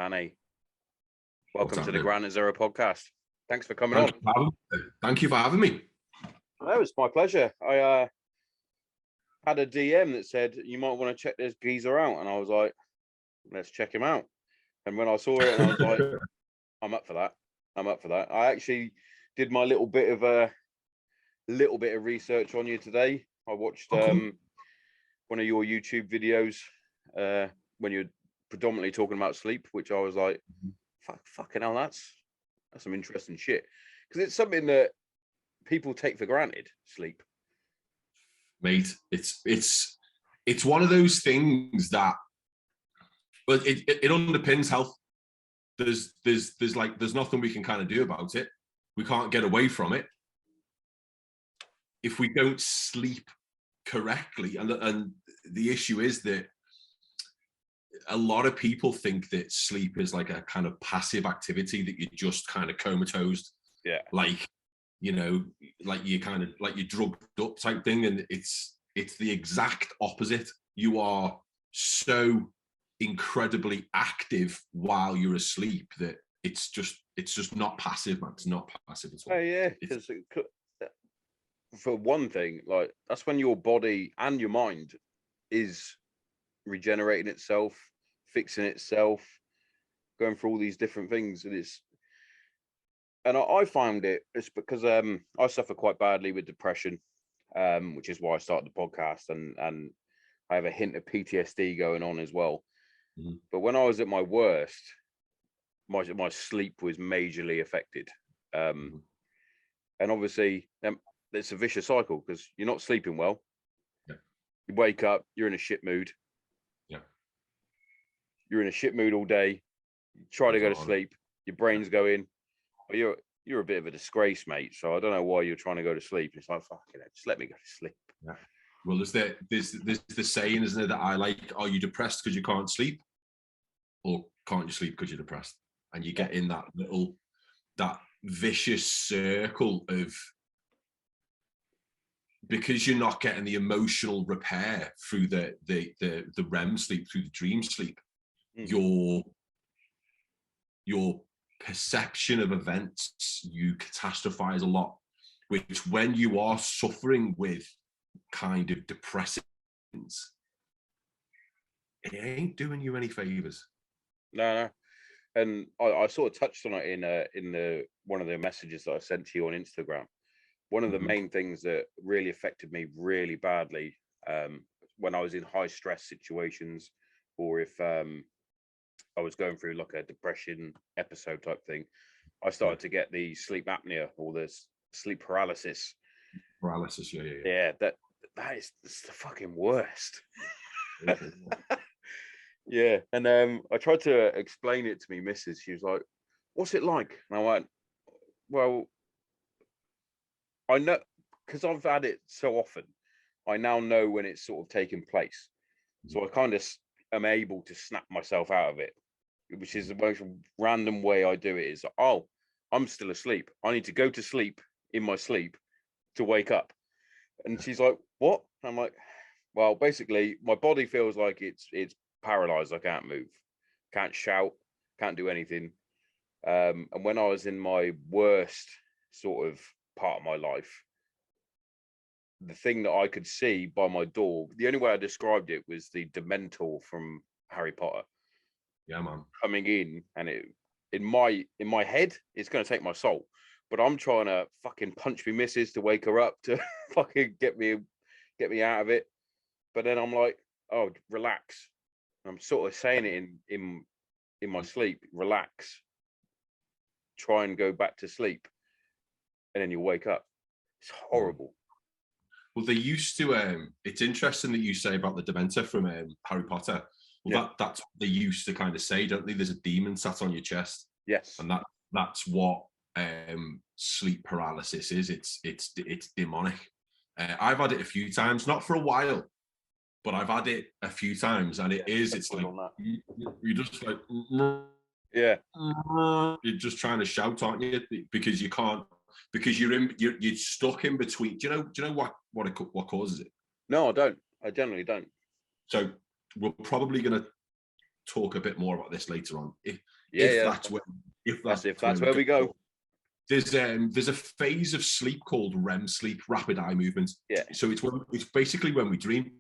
Danny, welcome to the happening? Ground at Zero podcast. Thanks for coming on. Thank you for having me. It was my pleasure. I had a DM that said you might want to check this geezer out, and I was like, let's check him out. And when I saw it, I was like, I'm up for that. I'm up for that. I actually did my little bit of research on you today. I watched one of your YouTube videos when you're predominantly talking about sleep, which I was like, fucking hell, that's some interesting shit, because it's something that people take for granted. Sleep, mate. It's one of those things that, but it underpins health. There's nothing we can kind of do about it. We can't get away from it. If we don't sleep correctly, and the issue is that a lot of people think that sleep is like a kind of passive activity, that you're just kind of comatose, like you kind of like you're drugged up type thing, and it's the exact opposite. You are so incredibly active while you're asleep that it's just not passive, man. It's not passive at all. Oh yeah, because for one thing, like that's when your body and your mind is regenerating itself, fixing itself, going through all these different things, and I found it's because I suffer quite badly with depression, which is why I started the podcast, and I have a hint of PTSD going on as well. Mm-hmm. But when I was at my worst, my sleep was majorly affected, and obviously it's a vicious cycle because you're not sleeping well. Yeah. You wake up, you're in a shit mood. Yeah. You're in a shit mood all day. You try to go to sleep, your brain's going, oh, you're a bit of a disgrace, mate. So I don't know why you're trying to go to sleep. It's like, fuck it, just let me go to sleep. Yeah. Well, there's the saying, isn't it, that I like, are you depressed because you can't sleep? Or can't you sleep because you're depressed? And you get in that vicious circle of, because you're not getting the emotional repair through the REM sleep, through the dream sleep, your perception of events, you catastrophize a lot, which when you are suffering with kind of depressive things, it ain't doing you any favors. No. And I sort of touched on it in the one of the messages that I sent to you on Instagram. One of the main things that really affected me really badly when I was in high stress situations, or if I was going through like a depression episode type thing, I started to get the sleep apnea, or the sleep paralysis. Yeah, that is the fucking worst. Yeah, and I tried to explain it to me missus. She was like, what's it like? And I went, well, I know, because I've had it so often, I now know when it's sort of taking place. So I kind of am able to snap myself out of it, which is the most random way I do it. Is, oh, I'm still asleep. I need to go to sleep in my sleep to wake up. And she's like, what? I'm like, well, basically, my body feels like it's paralyzed. I can't move, can't shout, can't do anything. And when I was in my worst sort of part of my life, the thing that I could see by my door, the only way I described it was the Dementor from Harry Potter. Yeah, man. Coming in, and it in my head, it's going to take my soul, but I'm trying to fucking punch me missus to wake her up to fucking get me out of it. But then I'm like, oh, relax. I'm sort of saying it in my sleep, relax. Try and go back to sleep, and then you wake up. It's horrible. Well, they used to. It's interesting that you say about the Dementor from Harry Potter. Well, that's what they used to kind of say, don't they? There's a demon sat on your chest. Yes, and that's what sleep paralysis is. It's demonic. I've had it a few times, not for a while, but I've had it a few times, and it's like you're just like, you're just trying to shout, aren't you? Because you can't, because you're stuck in between. Do you know what causes it? No, I don't. I generally don't. So we're probably going to talk a bit more about this later on. If that's where we go. There's a phase of sleep called REM sleep, rapid eye movement. Yeah. So it's basically when we dream.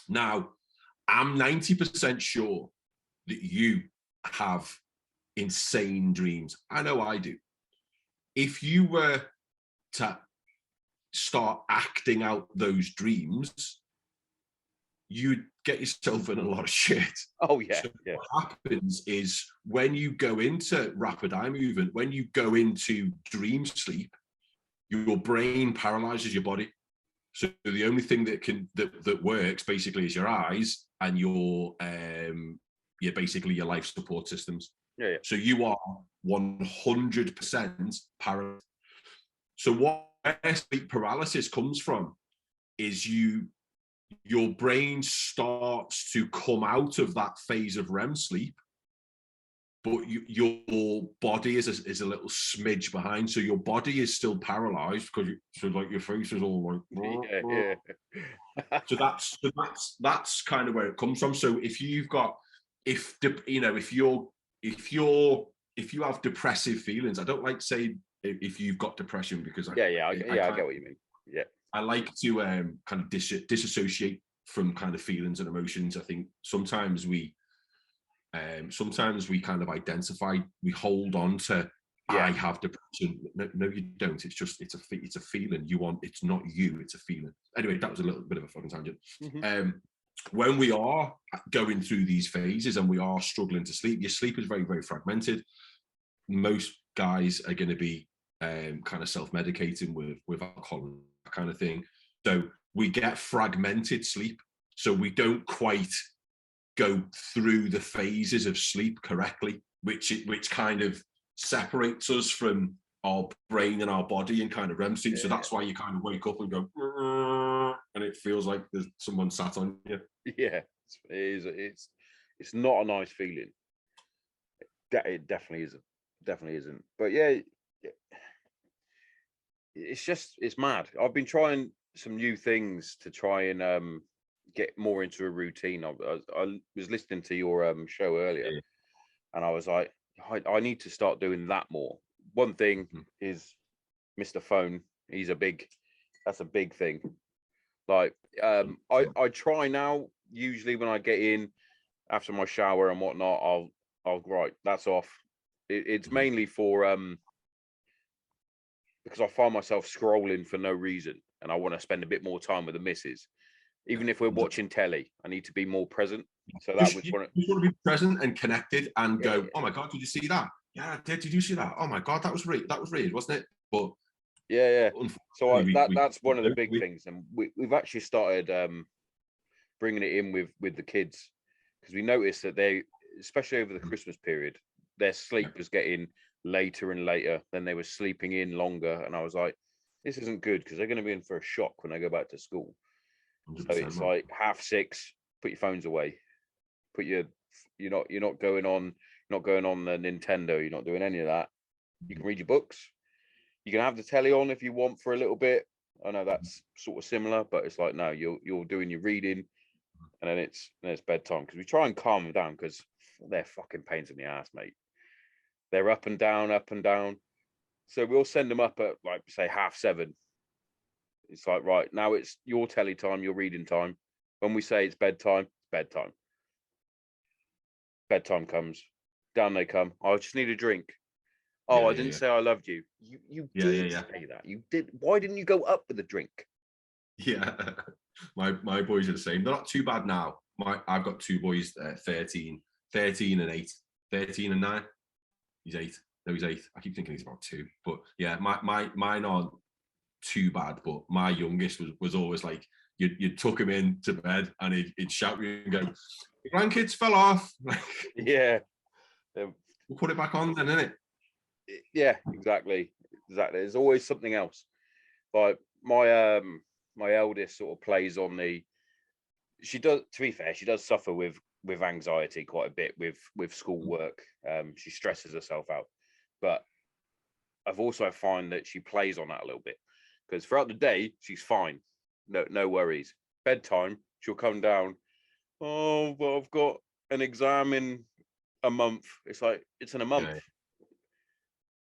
Now, I'm 90% sure that you have insane dreams. I know I do. If you were to start acting out those dreams, you'd get yourself in a lot of shit. Oh yeah. So what happens is when you go into rapid eye movement, when you go into dream sleep, your brain paralyzes your body. So the only thing that works basically is your eyes and your basically your life support systems. Yeah. So you are 100% paralyzed. So what sleep paralysis comes from is your brain starts to come out of that phase of REM sleep, but your body is a little smidge behind. So your body is still paralyzed because like your face is all like So that's kind of where it comes from. So if you have depressive feelings, I don't like saying if you've got depression because I get what you mean. Yeah, I like to kind of disassociate from kind of feelings and emotions. I think sometimes we kind of identify, we hold on to I have depression. No, you don't. It's just it's a feeling. It's not you. It's a feeling. Anyway, that was a little bit of a fucking tangent. Mm-hmm. When we are going through these phases and we are struggling to sleep, your sleep is very, very fragmented. Most guys are going to be kind of self-medicating with alcohol and that kind of thing. So we get fragmented sleep. So we don't quite go through the phases of sleep correctly, which kind of separates us from our brain and our body and kind of REM sleep. So that's why you kind of wake up and go, and it feels like there's someone sat on you. Yeah, it's not a nice feeling. It definitely isn't. But yeah, it's mad. I've been trying some new things to try and get more into a routine. I was listening to your show earlier, and I was like, I need to start doing that more. One thing is Mr. Phone. That's a big thing. Like I try now, usually when I get in after my shower and whatnot, I'll right, that's off. It's mainly for because I find myself scrolling for no reason and I want to spend a bit more time with the missus. Even if we're watching telly, I need to be more present. So that was one. You want to be present and connected and go, oh my God, did you see that? Yeah, did you see that? Oh my God, that was weird, wasn't it? But so that's one of the big things, and we've actually started bringing it in with the kids, because we noticed that they, especially over the Christmas period, their sleep was getting later and later, then they were sleeping in longer, and I was like, this isn't good, because they're going to be in for a shock when they go back to school. So it's like 6:30, put your phones away, you're not going on the Nintendo, you're not doing any of that. You can read your books, you can have the telly on if you want for a little bit. I know that's sort of similar, but it's like, no, you're doing your reading, and then it's bedtime, because we try and calm them down, because they're fucking pains in the ass, mate. They're up and down. So we'll send them up at, like, say 7:30. It's like, right, now it's your telly time, your reading time. When we say it's bedtime, bedtime comes, down they come. I just need a drink. Oh, I didn't say I loved you. You did say that. You did. Why didn't you go up with a drink? Yeah, my boys are the same. They're not too bad now. I've got two boys, 13 and 8, 13 and 9. He's 8. No, he's 8. I keep thinking he's about 2. But yeah, mine aren't too bad. But my youngest was always like, you took him in to bed and he'd shout at you and go, the grandkids fell off. Yeah. We'll put it back on then, innit? Yeah, exactly. There's always something else. Like my eldest sort of plays on she does, to be fair, she does suffer with anxiety quite a bit with schoolwork. She stresses herself out, but I've also found that she plays on that a little bit, because throughout the day she's fine, no worries. Bedtime, she'll come down. Oh, but I've got an exam in a month. It's like, it's in a month. Yeah.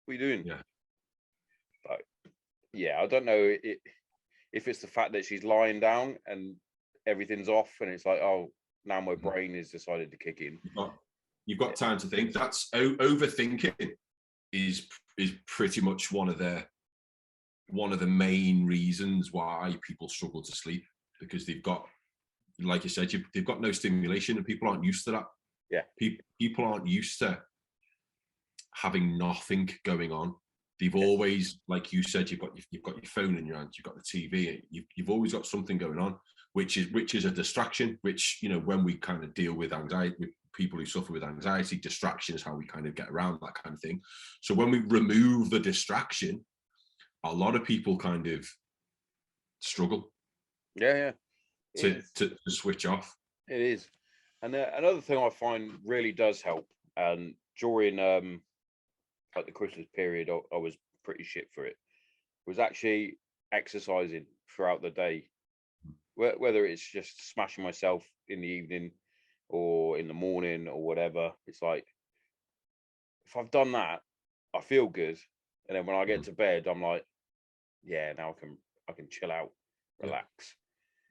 What are you doing? Yeah. Like, yeah, I don't know if it's the fact that she's lying down and everything's off, and it's like, oh, now my brain has decided to kick in. You've got time to think. That's overthinking is pretty much one of the main reasons why people struggle to sleep, because they've got, like you said, they've got no stimulation, and people aren't used to that. Yeah, people aren't used to having nothing going on. They've always, like you said, you've got your phone in your hand, you've got the TV, you've always got something going on, which is a distraction. Which, you know, when we kind of deal with anxiety, with people who suffer with anxiety, distraction is how we kind of get around that kind of thing. So when we remove the distraction, a lot of people kind of struggle. Yeah. To switch off. It is. And another thing I find really does help, and during like the Christmas period, I was pretty shit for it, was actually exercising throughout the day, whether it's just smashing myself in the evening or in the morning or whatever. It's like, if I've done that, I feel good, and then when I get to bed, I'm like, yeah, now I can chill out, relax.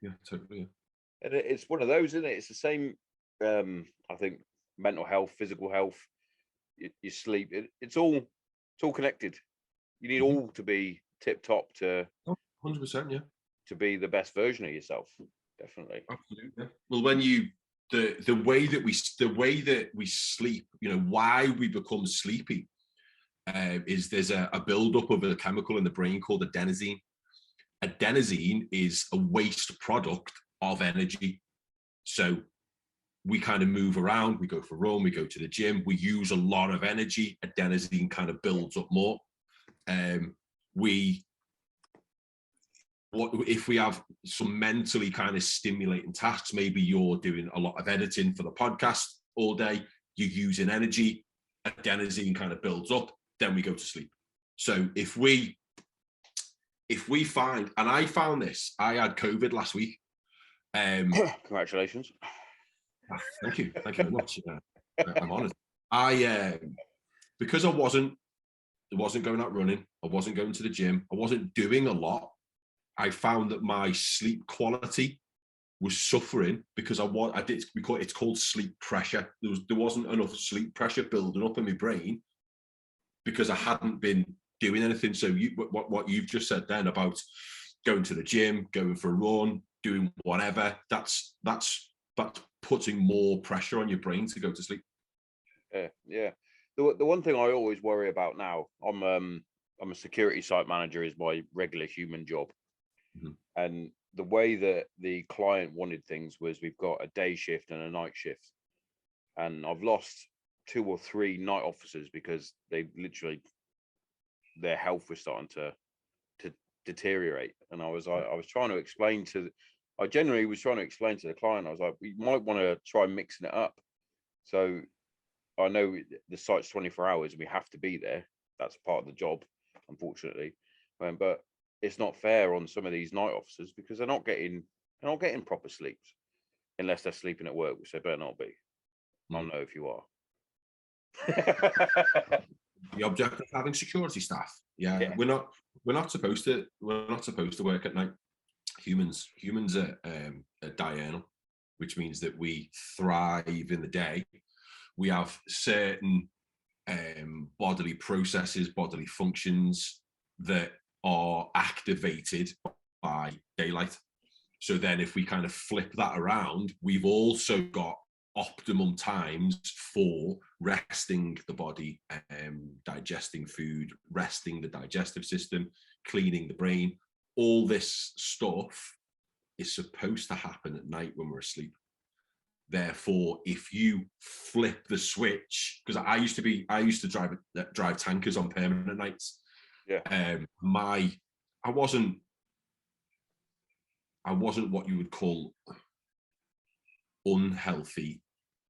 Yeah, totally. Yeah. And it's one of those, isn't it? It's the same. I think mental health, physical health, your sleep. It's all connected. You need all to be tip top to 100%. Yeah. To be the best version of yourself. Definitely. Absolutely. Yeah. Well, when you the way that we sleep, you know, why we become sleepy, is there's a buildup of a chemical in the brain called adenosine. Adenosine is a waste product of energy. So we kind of move around, we go for a run, we go to the gym, we use a lot of energy. Adenosine kind of builds up more. If we have some mentally kind of stimulating tasks, maybe you're doing a lot of editing for the podcast all day, you're using energy, adenosine kind of builds up, then we go to sleep. So if we find, and I found this, I had COVID last week. Congratulations. Thank you very much. I'm honoured. I because I wasn't going out running, I wasn't going to the gym, I wasn't doing a lot. I found that my sleep quality was suffering because it's called sleep pressure. There wasn't enough sleep pressure building up in my brain because I hadn't been doing anything. So what you've just said then about going to the gym, going for a run, doing whatever, that's putting more pressure on your brain to go to sleep. Yeah. The one thing I always worry about now, I'm a security site manager, is my regular human job. And the way that the client wanted things was, we've got a day shift and a night shift, and I've lost 2 or 3 night officers because they literally, their health was starting to deteriorate. And I was trying to explain to the client, I was like, we might want to try mixing it up. So I know the site's 24 hours, we have to be there, that's part of the job, unfortunately, but it's not fair on some of these night officers because they're not getting proper sleeps, unless they're sleeping at work, which they better not be. I don't know if you are. The object of having security staff. Yeah. We're not supposed to work at night. Humans are diurnal, which means that we thrive in the day. We have certain bodily processes, bodily functions that are activated by daylight. So then if we kind of flip that around, we've also got optimum times for resting the body, digesting food, resting the digestive system, cleaning the brain. All this stuff is supposed to happen at night when we're asleep. Therefore, if you flip the switch, because I used to drive tankers on permanent nights. Yeah. I wasn't what you would call unhealthy.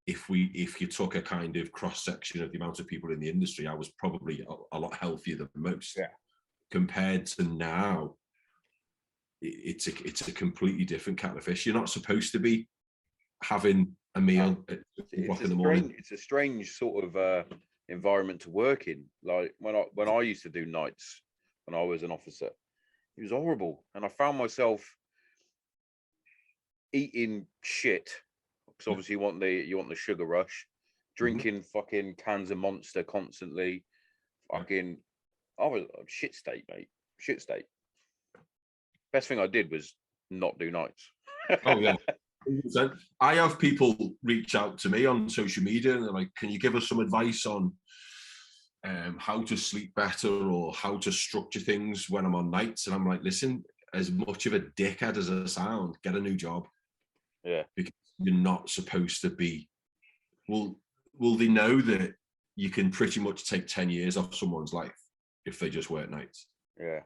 If you took a kind of cross section of the amount of people in the industry, I was probably a lot healthier than most. Yeah. Compared to now, it's a completely different kettle of fish. You're not supposed to be having a meal at 2 o'clock in the morning. It's a strange sort of environment to work in. Like when I used to do nights when I was an officer, it was horrible, and I found myself eating shit because obviously you want the sugar rush, drinking fucking cans of Monster constantly, fucking. I was a shit state, mate. Shit state. Best thing I did was not do nights. Oh yeah. 100%. I have people reach out to me on social media and they're like, can you give us some advice on how to sleep better or how to structure things when I'm on nights? And I'm like, listen, as much of a dickhead as I sound, get a new job. Yeah. Because you're not supposed to be. Will they know that you can pretty much take 10 years off someone's life if they just work nights? Yeah.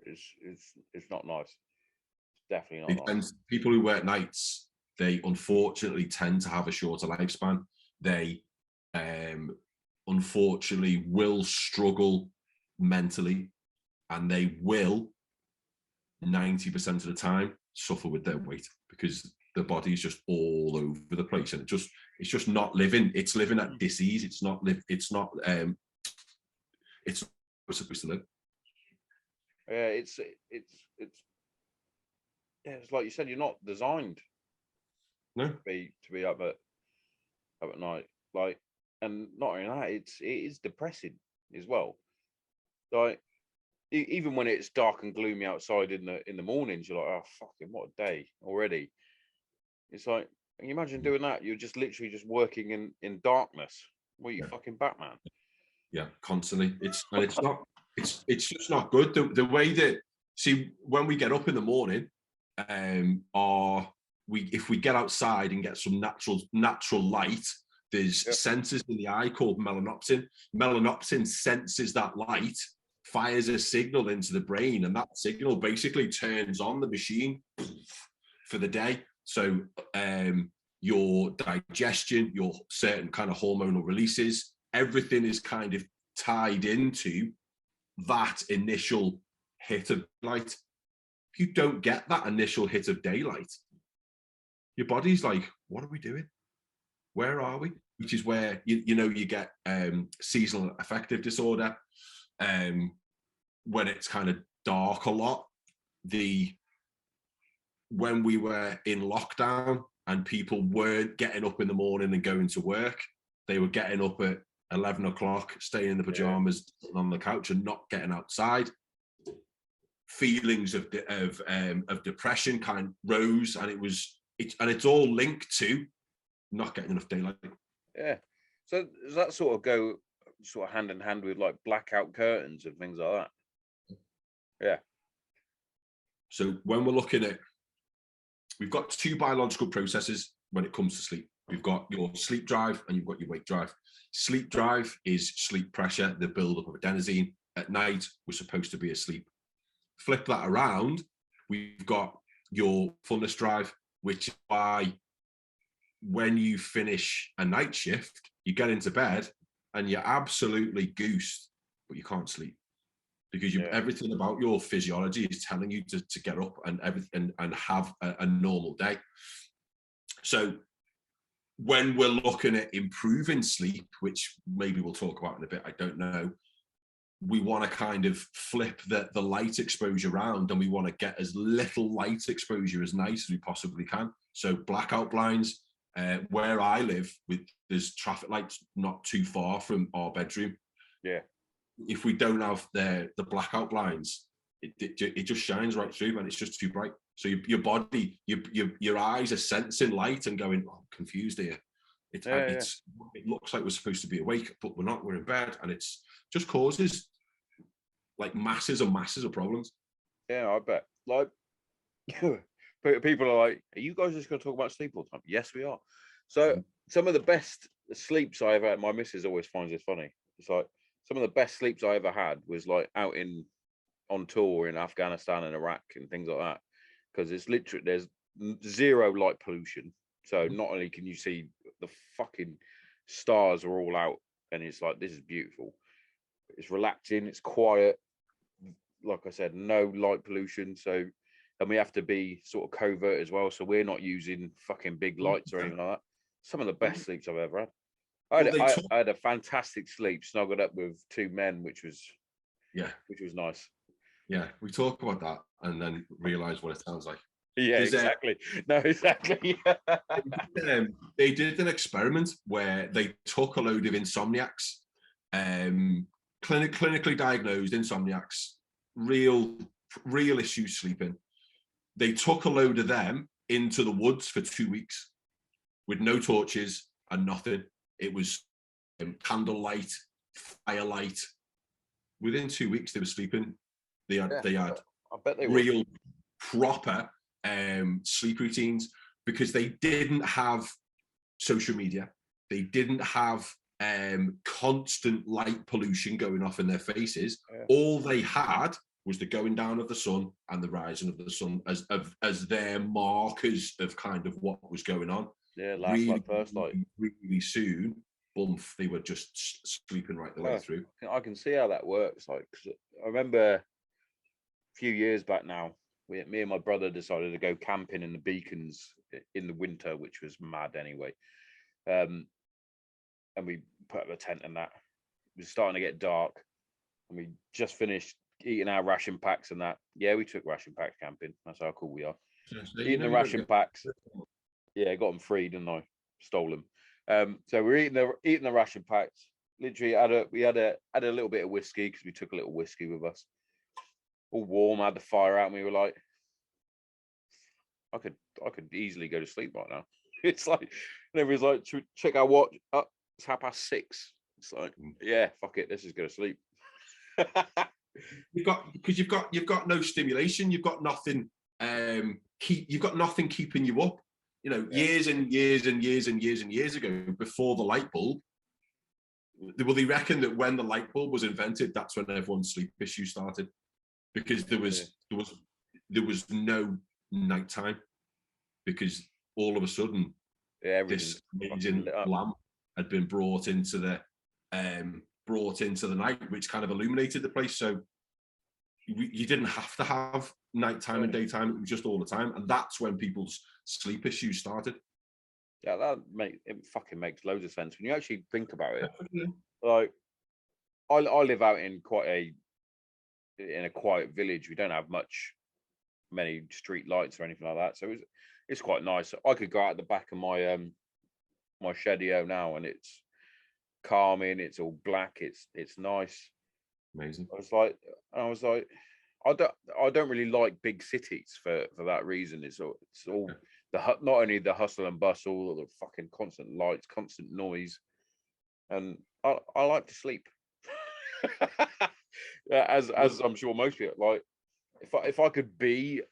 It's not nice. It's definitely not nice. And people who work nights, they unfortunately tend to have a shorter lifespan. They unfortunately will struggle mentally, and they will 90% of the time suffer with their weight because the body is just all over the place, and it's just not living. It's living at disease. It's not supposed to live. Yeah, it's like you said, you're not designed No. to be up at night. Like, and not only that, it is depressing as well. Like, even when it's dark and gloomy outside in the mornings, you're like, oh fucking what a day already. It's like, can you imagine doing that? You're just literally just working in darkness. What are you, fucking Batman? Yeah, constantly. It's just not good. The way that, see, when we get up in the morning, if we get outside and get some natural light, there's sensors in the eye called melanopsin. Melanopsin senses that light, fires a signal into the brain, and that signal basically turns on the machine for the day. So your digestion, your certain kind of hormonal releases, everything is kind of tied into that initial hit of light. If you don't get that initial hit of daylight, your body's like, what are we doing? Where are we? Which is where you get seasonal affective disorder. When it's kind of dark a lot. When we were in lockdown and people weren't getting up in the morning and going to work, they were getting up at 11 o'clock, staying in the pajamas on the couch and not getting outside. Feelings of depression kind of rose, and it's all linked to not getting enough daylight. Yeah. So does that sort of go hand in hand with like blackout curtains and things like that? Yeah. So when we're looking at, we've got two biological processes when it comes to sleep. We've got your sleep drive and you've got your wake drive. Sleep drive is sleep pressure, the buildup of adenosine. At night, we're supposed to be asleep. Flip that around, we've got your fullness drive, which is why when you finish a night shift, you get into bed and you're absolutely goosed, but you can't sleep. Because everything about your physiology is telling you to get up and everything and have a normal day. So when we're looking at improving sleep, which maybe we'll talk about in a bit, I don't know, we want to kind of flip the light exposure around, and we want to get as little light exposure as nice as we possibly can. So blackout blinds, where I live, there's traffic lights not too far from our bedroom. Yeah. If we don't have the blackout blinds, it just shines right through, and it's just too bright. So your body, your eyes are sensing light and going, oh, I'm confused here. It looks like we're supposed to be awake, but we're not. We're in bed, and it's just causes like masses and masses of problems. Yeah, I bet. Like, people are like, "Are you guys just going to talk about sleep all the time?" Yes, we are. So some of the best sleeps I ever had, my missus always finds this funny. It's like some of the best sleeps I ever had was like out on tour in Afghanistan and Iraq and things like that, because it's literally there's zero light pollution. So not only can you see the fucking stars are all out, and it's like, this is beautiful. It's relaxing. It's quiet. Like I said, no light pollution. So, and we have to be sort of covert as well. So we're not using fucking big lights or anything like that. some of the best sleeps I've ever had. I had a fantastic sleep, snuggled up with two men, which was nice. Yeah, we talk about that and then realize what it sounds like. Yeah, exactly. No, exactly. They did an experiment where they took a load of insomniacs, clinically diagnosed insomniacs, real issues sleeping. They took a load of them into the woods for 2 weeks with no torches and nothing. It was candlelight, firelight. Within 2 weeks, they were sleeping. They had I bet they real proper sleep routines, because they didn't have social media. They didn't have constant light pollution going off in their faces. All they had was the going down of the sun and the rising of the sun as their markers of kind of what was going on. Yeah, last light, first light. Really soon, bump, they were just sleeping right the way through. I can see how that works. Like, 'cause I remember a few years back now, me and my brother decided to go camping in the Beacons in the winter, which was mad anyway. And we put up a tent and that. It was starting to get dark, and we just finished eating our ration packs and that. Yeah, we took ration packs camping. That's how cool we are. Eating the ration packs. Yeah, got them free, didn't I? Stole them. So we're eating the ration packs. Literally, we had a little bit of whiskey, because we took a little whiskey with us. All warm, had the fire out, and we were like, I could easily go to sleep right now. It's like, and everyone's like, check our watch. It's 6:30. It's like, yeah, fuck it, let's just go to sleep. You've got no stimulation. You've got nothing. You've got nothing keeping you up. You know, years and years and years and years and years ago, before the light bulb. Well, they reckon that when the light bulb was invented, that's when everyone's sleep issues started, because there was no nighttime, because all of a sudden this amazing lamp had been brought into the night, which kind of illuminated the place. So you didn't have to have nighttime and daytime; it was just all the time, and that's when people's sleep issues started. Yeah, it fucking makes loads of sense when you actually think about it. Like, I live out in in a quiet village. We don't have many street lights or anything like that, so it's quite nice. I could go out the back of my my shedio now, and it's calming. It's all black. It's nice. Amazing. I was like, I don't really like big cities for that reason. It's all not only the hustle and bustle, or the fucking constant lights, constant noise, and I like to sleep. as I'm sure most people like. If I could be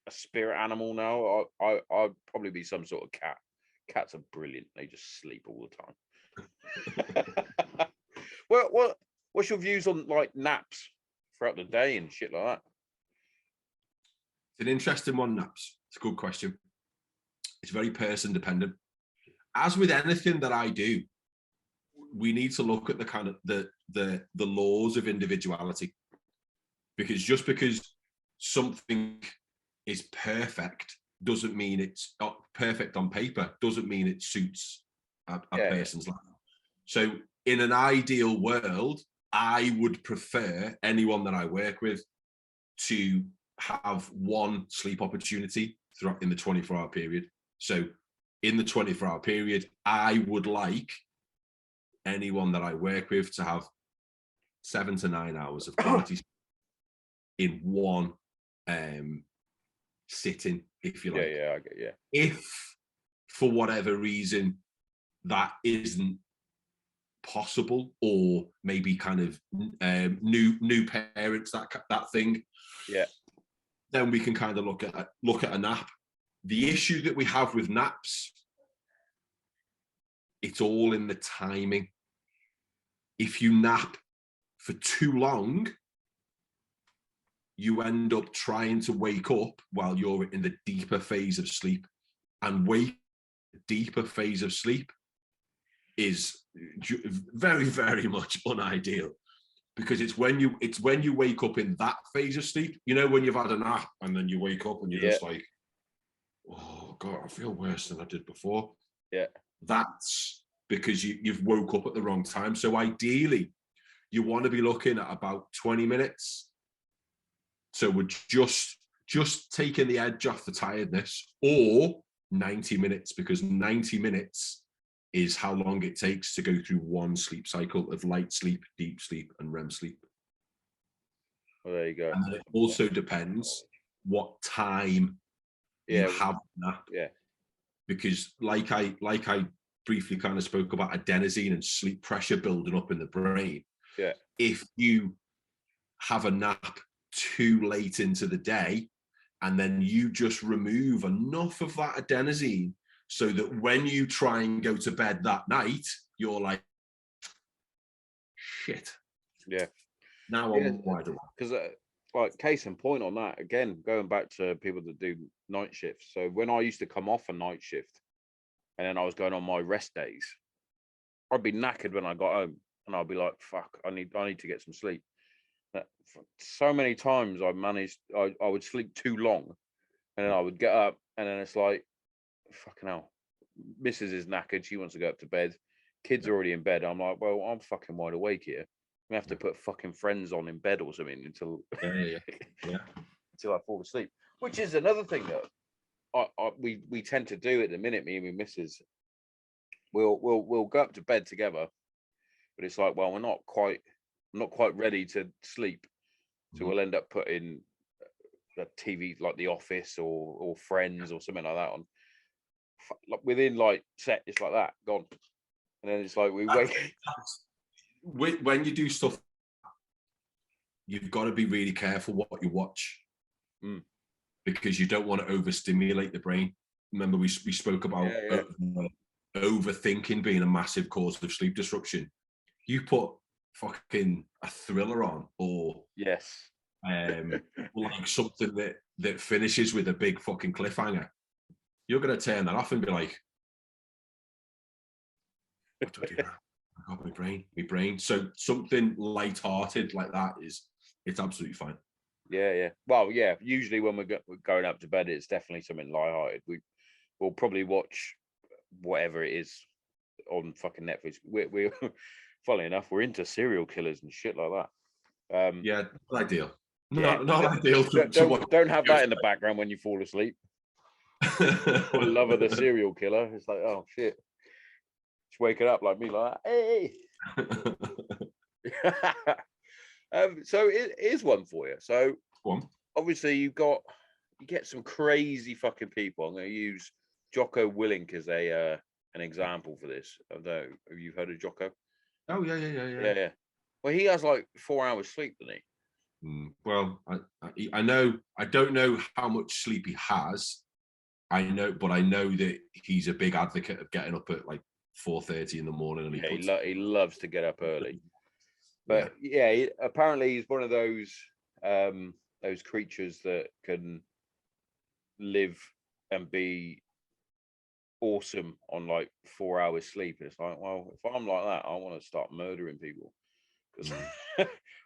a spirit animal now, I'd probably be some sort of cat. Cats are brilliant. They just sleep all the time. What's your views on like naps throughout the day and shit like that? It's an interesting one, naps. It's a good question. It's very person dependent. As with anything that I do, we need to look at the kind of the laws of individuality, because just because something is perfect doesn't mean it's not perfect on paper, doesn't mean it suits a person's life. So in an ideal world, I would prefer anyone that I work with to have one sleep opportunity throughout in the 24-hour period. So in the 24-hour period, I would like anyone that I work with to have 7 to 9 hours of quality in one sitting, if you like. I get you. If for whatever reason that isn't possible, or maybe kind of new parents, that thing, then we can kind of look at a nap. The issue that we have with naps, it's all in the timing. If you nap for too long, you end up trying to wake up while you're in the deeper phase of sleep, and deeper phase of sleep is very, very much unideal, because it's when you wake up in that phase of sleep, you know, when you've had a nap and then you wake up and you're just like, oh God, I feel worse than I did before. Yeah. that's because you've woke up at the wrong time. So ideally, you want to be looking at about 20 minutes. So we're just taking the edge off the tiredness, or 90 minutes, because 90 minutes is how long it takes to go through one sleep cycle of light sleep, deep sleep, and REM sleep. Well, there you go. And it also depends what time you have that. Yeah. Because like I briefly kind of spoke about adenosine and sleep pressure building up in the brain. Yeah. If you have a nap too late into the day, and then you just remove enough of that adenosine so that when you try and go to bed that night, you're like, shit. Yeah. Now I'm wide awake. Because like case in point on that, again, going back to people that do night shifts. So when I used to come off a night shift and then I was going on my rest days, I'd be knackered when I got home and I'd be like, fuck, I need to get some sleep. So many times I would sleep too long and then I would get up and then it's like, fucking hell, Mrs. is knackered, she wants to go up to bed, kids are already in bed. I'm like, well, I'm fucking wide awake here. We have to put fucking Friends on in bed or something until until I fall asleep. Which is another thing that we tend to do at the minute. Me and my missus, we'll go up to bed together, but it's like, well, I'm not quite ready to sleep, so we'll end up putting the TV like The Office or Friends or something like that on. Like within like set, it's like that gone, and then it's like we wake. When you do stuff, you've got to be really careful what you watch, because you don't want to overstimulate the brain. Remember, we spoke about overthinking being a massive cause of sleep disruption. You put fucking a thriller on, or like something that finishes with a big fucking cliffhanger, you're going to turn that off and be like, what do I do now? I got my brain. So something light-hearted like that it's absolutely fine. Yeah. Well, yeah. Usually when we're going up to bed, it's definitely something light-hearted. We'll probably watch whatever it is on fucking Netflix. We're funnily enough, we're into serial killers and shit like that. Yeah, not ideal. Not ideal. Don't have that in the background when you fall asleep. For the love of the serial killer, it's like, oh shit. Just waking up like me, like, hey. So it is one for you. So obviously you get some crazy fucking people. I'm going to use Jocko Willink as an example for this. Although, have you heard of Jocko? Oh yeah. Well, he has like 4 hours sleep, doesn't he? Well, I know. I don't know how much sleep he has. I know that he's a big advocate of getting up at like 4:30 in the morning, and he loves to get up early. But apparently he's one of those creatures that can live and be awesome on like 4 hours sleep. And it's like, well, if I'm like that, I want to start murdering people, because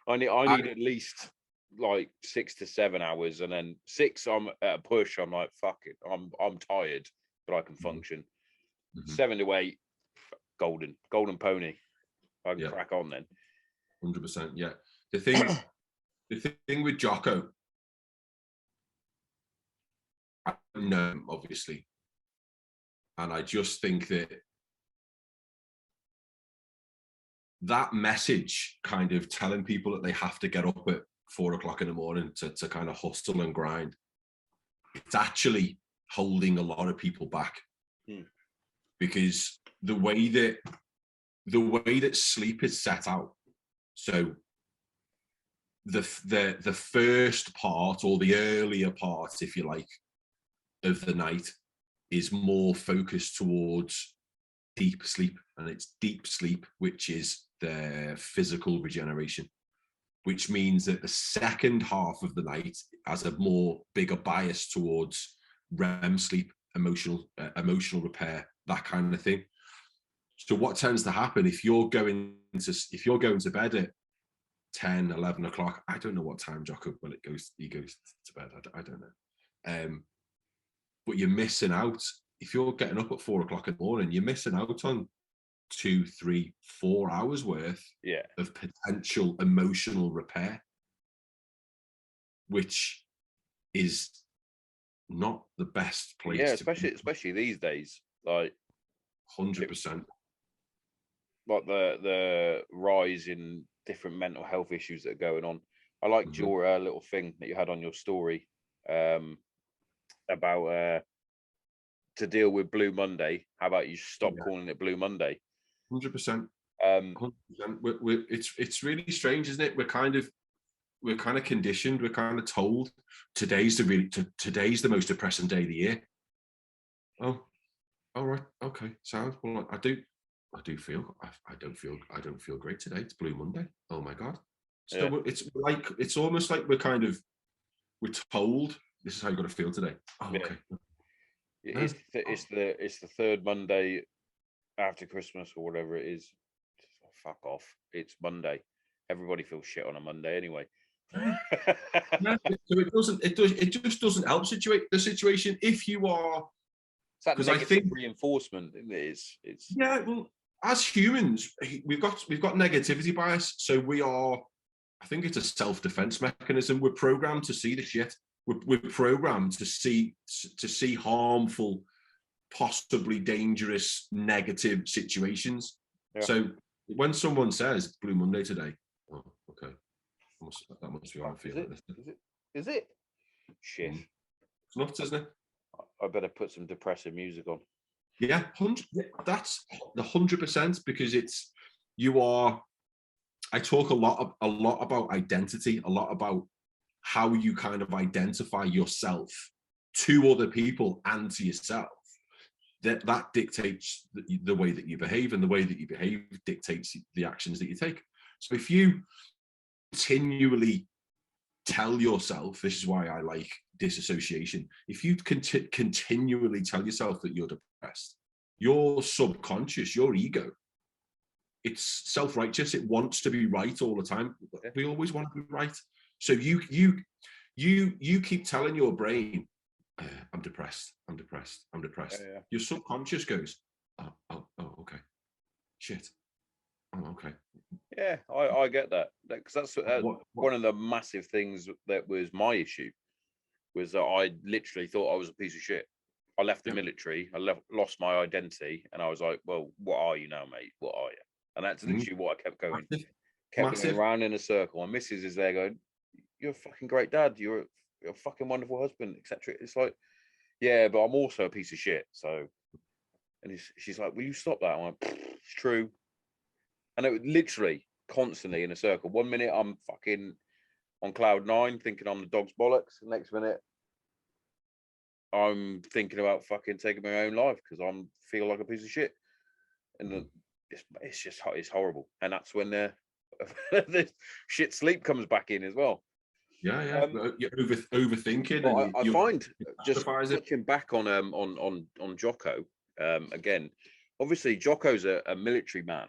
I need at least like 6 to 7 hours, and then 6 I'm at a push. I'm like, fuck it, I'm tired, but I can function. 7 to 8, golden pony. I can crack on then. 100%. Yeah. The thing with Jocko, I know him, obviously, and I just think that message, kind of telling people that they have to get up at 4 o'clock in the morning to kind of hustle and grind, it's actually holding a lot of people back. Because the way that sleep is set out, so the first part, or the earlier part, if you like, of the night is more focused towards deep sleep, and it's deep sleep which is the physical regeneration, which means that the second half of the night has a more bigger bias towards REM sleep, emotional repair, that kind of thing. So what tends to happen if you're going to bed at 10, 11 o'clock, I don't know what time Jocko he goes to bed, I don't know, but you're missing out if you're getting up at 4 o'clock in the morning, you're missing out on 2, 3, 4 hours worth of potential emotional repair, which is not the best place. Yeah, especially these days, like 100%. Like the rise in different mental health issues that are going on. I liked your little thing that you had on your story about to deal with Blue Monday. How about you stop calling it Blue Monday? 100%. 100%. It's really strange, isn't it? We're kind of conditioned. We're kind of told today's the most depressing day of the year. Oh, all right, okay, sounds well. I don't feel great today. It's Blue Monday. Oh my god. So it's almost like we're told this is how you got to feel today. Oh, okay. It's the third Monday after Christmas or whatever it is. Just, fuck off. It's Monday. Everybody feels shit on a Monday anyway. So it just doesn't help the situation if you are. Because I think reinforcement is well, as humans, we've got negativity bias, so we are. I think it's a self-defense mechanism. We're programmed to see the shit. We're programmed to see harmful, possibly dangerous, negative situations. So when someone says Blue Monday today, oh, okay, that must be how I feel. Is it? Shit. It's nuts, isn't it? I better put some depressive music on. Yeah, that's the 100%, because you are. I talk a lot about identity, a lot about how you kind of identify yourself to other people and to yourself. That dictates the way that you behave, and the way that you behave dictates the actions that you take. So if you continually tell yourself, this is why I like disassociation, if you continually tell yourself that you're depressed, your subconscious, your ego, it's self-righteous. It wants to be right all the time. We always want to be right. So you keep telling your brain, I'm depressed. Yeah. Your subconscious goes, oh, okay, shit. Oh, okay. Yeah, I get that, because that's one of the massive things that was my issue, was that I literally thought I was a piece of shit. I left the military, lost my identity, and I was like, well, what are you now, mate? What are you? And that's literally what I kept going. Going around in a circle. My missus is there going, you're a fucking great dad. You're a fucking wonderful husband, etc. It's like, yeah, but I'm also a piece of shit. So, and she's like, will you stop that? I'm like, it's true. And it was literally constantly in a circle. 1 minute I'm fucking on cloud 9 thinking I'm the dog's bollocks. The next minute I'm thinking about fucking taking my own life because I feel like a piece of shit. And it's horrible. And that's when the shit sleep comes back in as well. Yeah. You're overthinking. I find just looking back on Jocko again. Obviously, Jocko's a military man.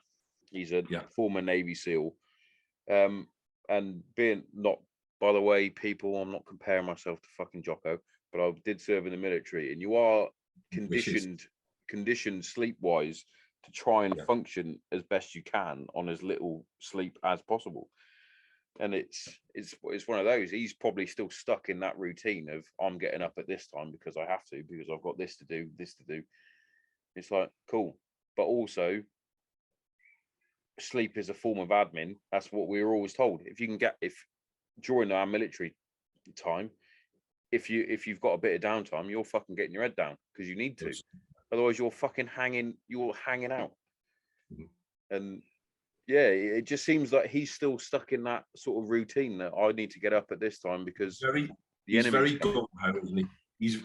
He's a former Navy SEAL, and being not. By the way, people, I'm not comparing myself to fucking Jocko, but I did serve in the military, and you are conditioned sleep-wise to try and function as best you can on as little sleep as possible. And it's one of those. He's probably still stuck in that routine of I'm getting up at this time because I have to, because I've got this to do. It's like, cool, but also sleep is a form of admin. That's what we were always told. If during our military time, if you've got a bit of downtime, you're fucking getting your head down because you need to. Otherwise, you're hanging out. And yeah, it just seems like he's still stuck in that sort of routine that I need to get up at this time because he's very gung-ho, isn't he? He's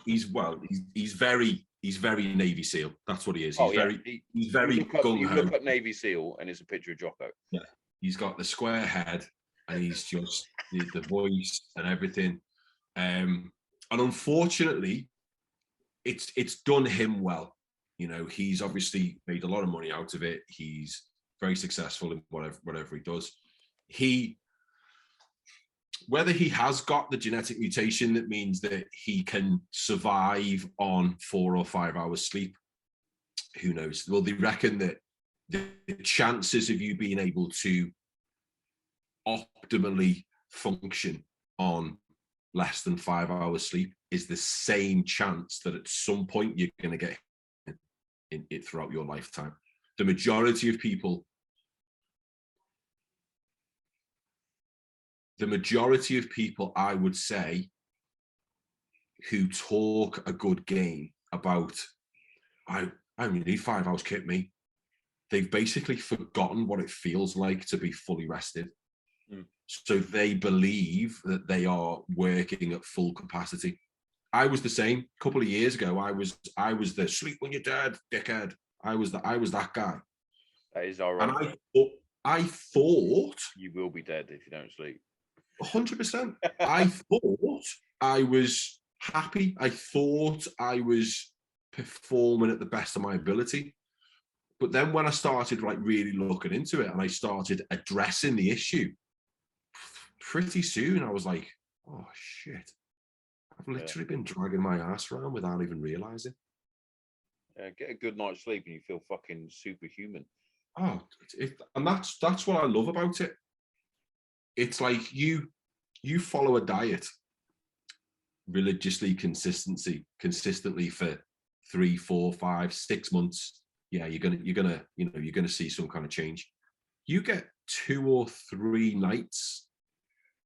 very Navy SEAL. That's what he is. He's very gung-ho. You look at Navy SEAL and it's a picture of Jocko. Yeah, he's got the square head and he's just the voice and everything. And unfortunately, it's done him well. You know, he's obviously made a lot of money out of it. He's very successful in whatever he does. whether he has got the genetic mutation that means that he can survive on 4 or 5 hours sleep, who knows? Well, they reckon that the chances of you being able to optimally function on less than 5 hours sleep is the same chance that at some point you're going to get in it throughout your lifetime. The majority of people I would say who talk a good game about I only need 5 hours, kit me, they've basically forgotten what it feels like to be fully rested. So they believe that they are working at full capacity. I was the same. A couple of years ago, I was the sleep when you're dead, dickhead. I was that guy. That is all right. And I thought you will be dead if you don't sleep. 100%. I thought I was happy. I thought I was performing at the best of my ability. But then when I started like really looking into it and I started addressing the issue, pretty soon I was like, oh shit, I've literally been dragging my ass around without even realizing. Get a good night's sleep and you feel fucking superhuman. Oh, and that's what I love about it. It's like you follow a diet religiously, consistently for 3, 4, 5, 6 months. Yeah, you're gonna see some kind of change. You get 2 or 3 nights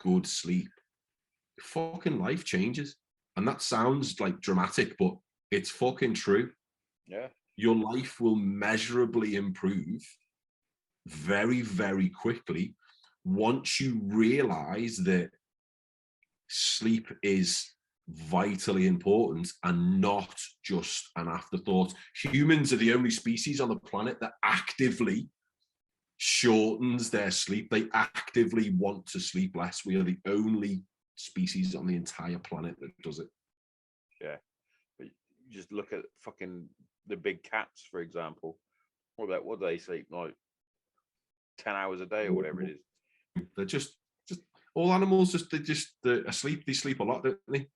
good sleep, fucking life changes. And that sounds like dramatic, but it's fucking true. Yeah. Your life will measurably improve very, very quickly once you realize that sleep is vitally important and not just an afterthought. Humans are the only species on the planet that actively shortens their sleep. They actively want to sleep less. We are the only species on the entire planet that does it. Yeah. But you just look at fucking the big cats, for example. What do they sleep? Like 10 hours a day or whatever it is. They're just all animals they're asleep. They sleep a lot, don't they?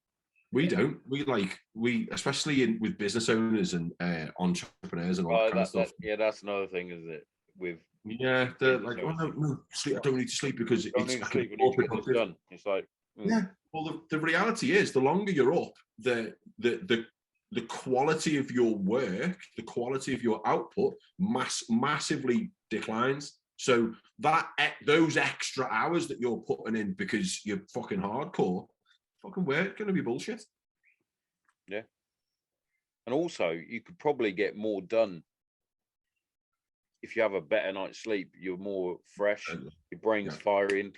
We don't. We especially with business owners and entrepreneurs and all that kind of stuff. That's another thing, isn't it? With they're like, oh no, sleep. I don't need to sleep because it's I can more productive. Done. It's like yeah. Well, the reality is, the longer you're up, the quality of your work, the quality of your output, massively declines. So those extra hours that you're putting in because you're fucking hardcore, fucking work going to be bullshit. Yeah. And also, you could probably get more done if you have a better night's sleep. You're more fresh. Your brain's firing.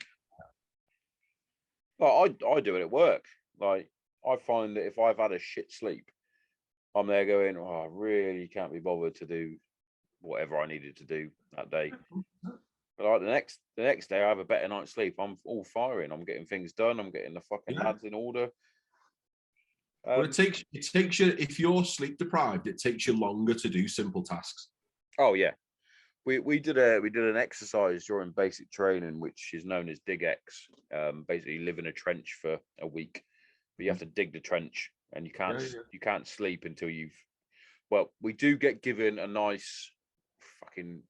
Like I do it at work. Like I find that if I've had a shit sleep, I'm there going, oh, I really can't be bothered to do whatever I needed to do that day. But like the next day, I have a better night's sleep. I'm all firing. I'm getting things done. I'm getting the fucking lads in order. Well, it takes you, if you're sleep deprived, it takes you longer to do simple tasks. Oh yeah, we did an exercise during basic training, which is known as Dig X. Basically, live in a trench for a week, but you have to dig the trench, and you can't sleep until you've. Well, we do get given a nice fucking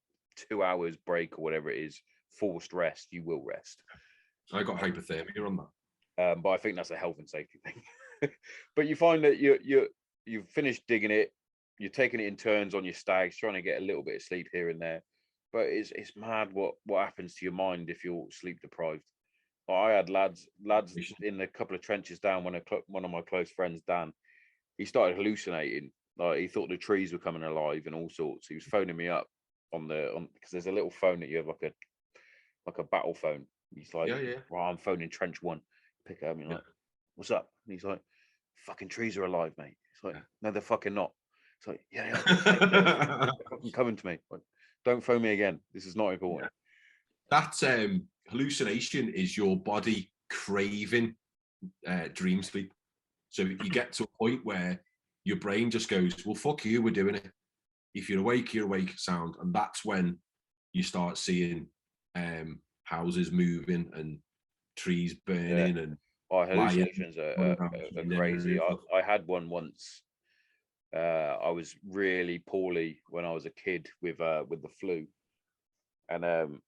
2 hours break or whatever it is, forced rest. You will rest. I got hypothermia on that. But I think that's a health and safety thing. But you find that you've finished digging it, you're taking it in turns on your stags, trying to get a little bit of sleep here and there. But it's mad what happens to your mind if you're sleep deprived. I had lads in a couple of trenches down. When one of my close friends, Dan, he started hallucinating. Like he thought the trees were coming alive and all sorts. He was phoning me up on because there's a little phone that you have like a battle phone. He's like, well, I'm phoning trench 1. Pick it up and you're like, what's up? And he's like, fucking trees are alive, mate. It's like, no, they're fucking not. It's like, yeah, they're fucking coming to me. Like, don't phone me again. This is not important. That hallucination is your body craving dream sleep. So you get to a point where your brain just goes, well, fuck you, we're doing it. If you're awake, sound. And that's when you start seeing houses moving and trees burning and hallucinations are crazy. lions. I had one once. I was really poorly when I was a kid with the flu, and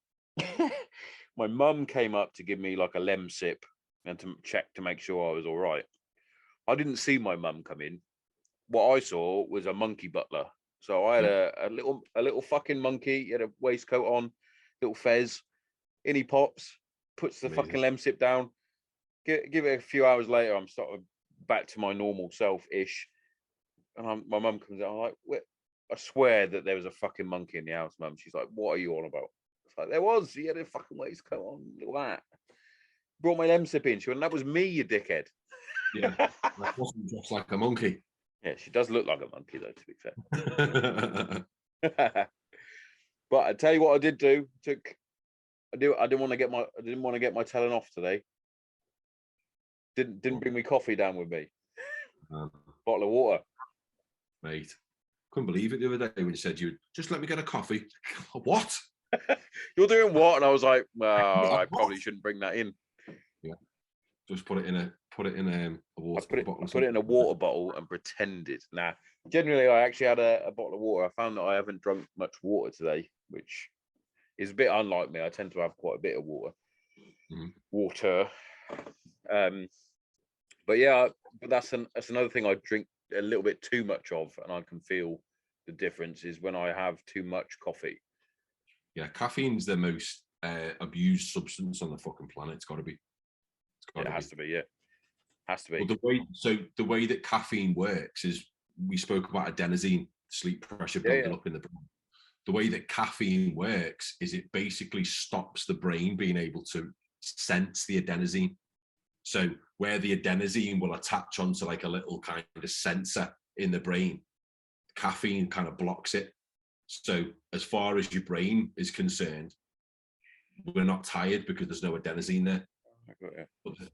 my mum came up to give me like a Lemsip and to check to make sure I was all right. I didn't see my mum come in. What I saw was a monkey butler. So I had a little fucking monkey. He had a waistcoat on, little fez. In he pops, puts the fucking Lemsip down. Give it a few hours later, I'm sort of back to my normal self-ish. And my mum comes out, I'm like, I swear that there was a fucking monkey in the house, mum. She's like, what are you on about? It's like, there was. He had a fucking waistcoat on. Look at that. Brought my Lemsip in. She went, that was me, you dickhead. Yeah, that wasn't just like a monkey. Yeah, she does look like a monkey, though, to be fair. But I tell you what, I did do. I didn't want to get my telling off today. Didn't bring me coffee down with me. Bottle of water. Mate, couldn't believe it the other day when you said you'd just let me get a coffee. What? You're doing what? And I was like, well, I probably shouldn't bring that in. Yeah. Just put it in a water bottle. I put it in a water bottle and pretended. Nah. Generally I actually had a bottle of water. I found that I haven't drunk much water today, which is a bit unlike me. I tend to have quite a bit of water. Water. But yeah, but that's another thing I drink a little bit too much of, and I can feel the difference is when I have too much coffee. Yeah, caffeine's the most abused substance on the fucking planet. It's got to be. It has to be. Yeah, has to be. Well, the way that caffeine works is we spoke about adenosine, sleep pressure building up in the brain. The way that caffeine works is it basically stops the brain being able to sense the adenosine. So where the adenosine will attach onto like a little kind of sensor in the brain, caffeine kind of blocks it. So as far as your brain is concerned, we're not tired because there's no adenosine there.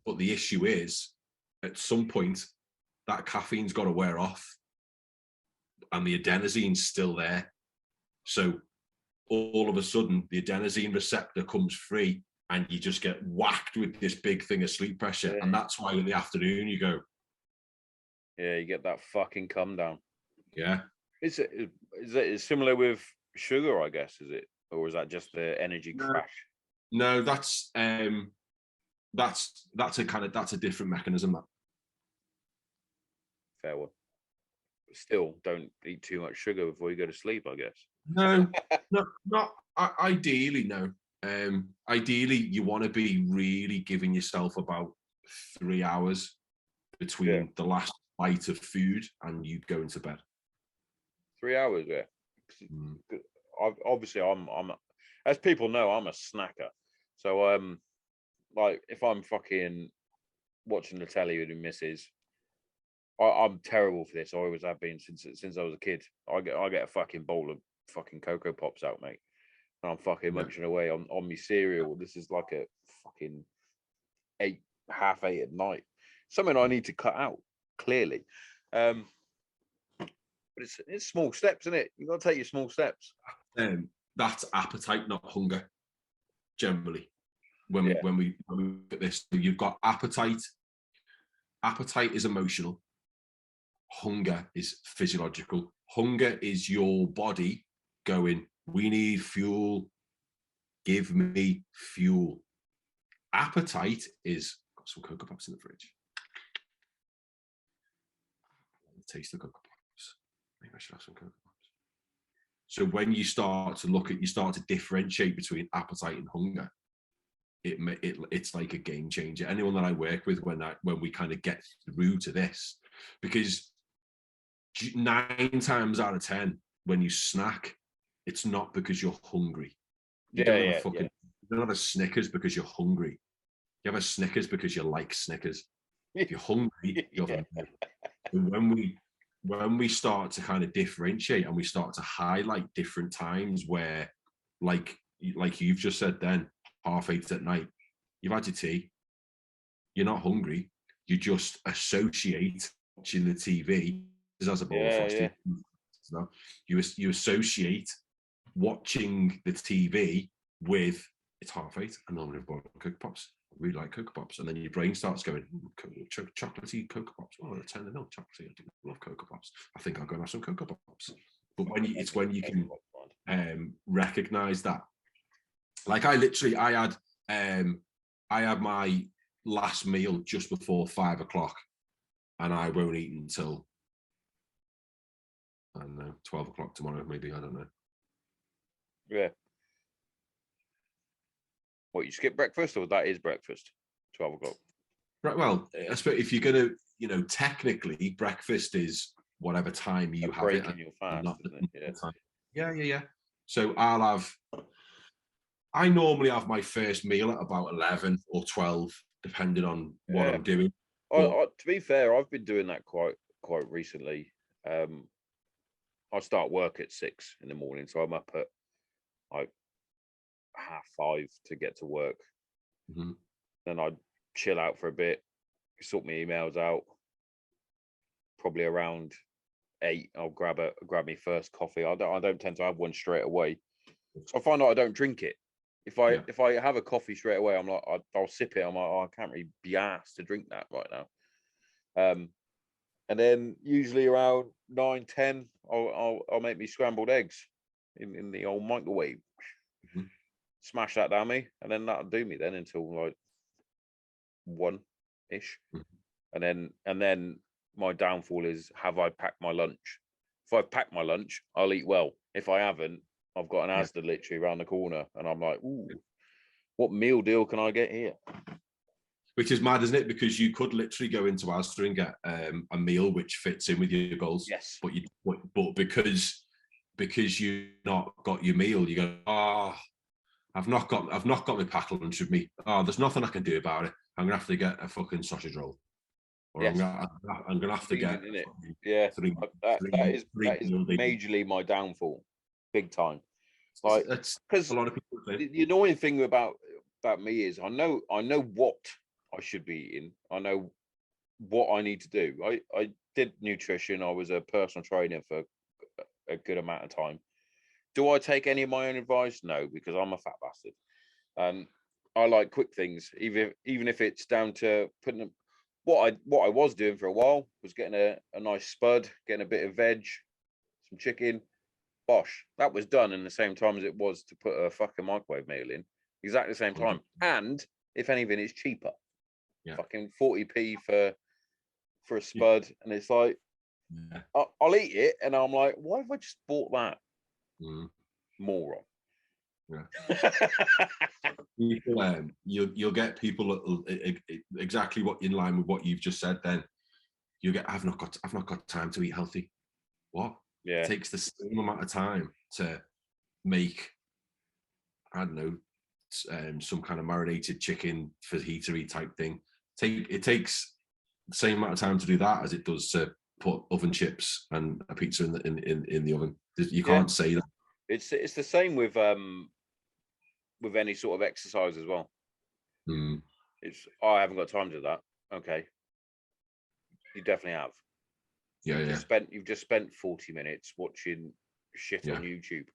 But the issue is, at some point, that caffeine's got to wear off and the adenosine's still there. So all of a sudden, the adenosine receptor comes free and you just get whacked with this big thing of sleep pressure. And that's why in the afternoon you go. Yeah, you get that fucking come down. Yeah. Is it similar with sugar, I guess, is it? Or is that just the energy crash? No, that's a different mechanism. That fair one. But still, don't eat too much sugar before you go to sleep, I guess. No, not ideally, no. Ideally, you want to be really giving yourself about 3 hours between the last bite of food and you going to bed. 3 hours, yeah. Obviously, I'm as people know, I'm a snacker. So like if I'm fucking watching the telly with the missus, I'm terrible for this. I always have been since I was a kid. I get a fucking bowl of fucking Cocoa Pops out, mate, and I'm fucking munching away on my cereal. This is like a fucking 7:30 at night. Something I need to cut out, clearly. But it's small steps, isn't it? You got to take your small steps. That's appetite, not hunger. Generally, when we look at this, you've got appetite. Appetite is emotional. Hunger is physiological. Hunger is your body going, we need fuel. Give me fuel. Appetite is, got some Cocoa Pops in the fridge. Taste the Cocoa Pops. Maybe I should have some Cocoa Pops. So when you start to differentiate between appetite and hunger, it's like a game changer. Anyone that I work with when we kind of get through to this, because 9 times out of 10, when you snack, it's not because you're hungry. You don't have a Snickers because you're hungry. You have a Snickers because you like Snickers. If you're hungry, you're hungry. And when we start to kind of differentiate and we start to highlight different times where, like you've just said then, 8:30 at night, you've had your tea, you're not hungry, you just associate watching the TV as a bowl of frosty. So you associate watching the TV with it's 8:30 and normally I've bought Cocoa Pops. really like Cocoa Pops, and then your brain starts going, chocolatey Cocoa Pops. Oh, they're 10 no chocolatey. I do love Cocoa Pops. I think I'll go and have some Cocoa Pops. But when you can recognize that, like I had my last meal just before 5 o'clock, and I won't eat until, I don't know, 12 o'clock tomorrow, maybe. I don't know. Yeah. What, you skip breakfast, or that is breakfast? 12 o'clock. Right. Well, I suppose if you're gonna, technically breakfast is whatever time you have it. Your fast, isn't it? Yeah. So I normally have my first meal at about 11 or 12, depending on what I'm doing. To be fair, I've been doing that quite recently. I start work at 6 in the morning, so I'm up at like 5:30 to get to work. Mm-hmm. Then I chill out for a bit, sort my emails out. Probably around 8, I'll grab me first coffee. I don't tend to have one straight away. So I find out I don't drink it. If I have a coffee straight away, I'm like, I'll sip it. I'm like, oh, I can't really be asked to drink that right now. And then usually around 9, 10, I'll make me scrambled eggs in the old microwave. Mm-hmm. Smash that down me, and then that'll do me then until like 1-ish. Mm-hmm. And then my downfall is, have I packed my lunch? If I've packed my lunch, I'll eat well. If I haven't, I've got an Asda literally around the corner, and I'm like, ooh, what meal deal can I get here? Which is mad, isn't it? Because you could literally go into Asda and get a meal which fits in with your goals. Yes. But because you've not got your meal, you go, oh, I've not got my packed lunch with me. Oh, there's nothing I can do about it. I'm gonna have to get a fucking sausage roll, or I'm gonna have to get that is majorly my downfall, big time. Like, because a lot of people say. The annoying thing about me is I know what I should be eating. I know what I need to do. I did nutrition. I was a personal trainer for a good amount of time. Do I take any of my own advice? No, because I'm a fat bastard. I like quick things, even if it's down to putting them. What I was doing for a while was getting a nice spud, getting a bit of veg, some chicken. Bosh, that was done in the same time as it was to put a fucking microwave meal in. Exactly the same time. And if anything, it's cheaper. Yeah. Fucking 40p for a spud. Yeah. And it's like, I'll eat it, and I'm like, why have I just bought that? Moron. Yeah. People, you'll get people exactly what in line with what you've just said. Then you get, I've not got time to eat healthy. What? Yeah. It takes the same amount of time to make, I don't know, some kind of marinated chicken fajita type thing. It takes the same amount of time to do that as it does to put oven chips and a pizza in the oven. You can't say that. It's the same with any sort of exercise as well. It's, I haven't got time to do that. Okay, you definitely have. You've just spent 40 minutes watching shit on YouTube.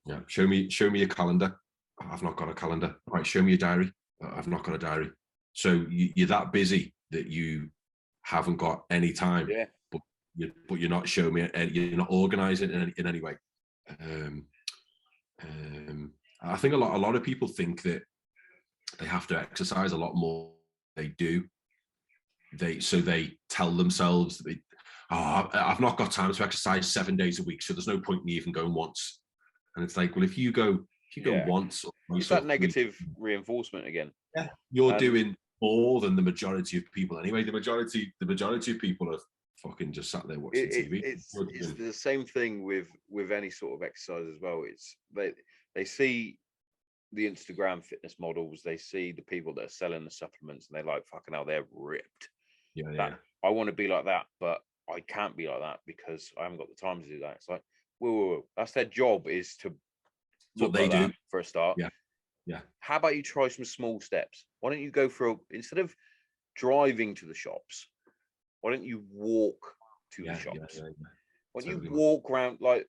Yeah. Show me your calendar. I've not got a calendar. Right. Show me your diary. I've not got a diary. So you're that busy that you haven't got any time. Yeah. But you're not showing me. You're not organising in any way. I think a lot of people think that they have to exercise a lot more than they do. They tell themselves that I've not got time to exercise 7 days a week, so there's no point in me even going once. And it's like, well, if you go once, it's that negative reinforcement again. Yeah, you're doing more than the majority of people anyway. The majority of people are fucking just sat there watching TV. It's the same thing with any sort of exercise as well. It's they see the Instagram fitness models, they see the people that are selling the supplements, and they're like, fucking hell, they're ripped. Yeah. I want to be like that, but I can't be like that because I haven't got the time to do that. It's like, whoa. That's their job, is to what they do for a start. Yeah. How about you try some small steps? Why don't you go instead of driving to the shops, why don't you walk to the shops? Why don't you walk around? Like,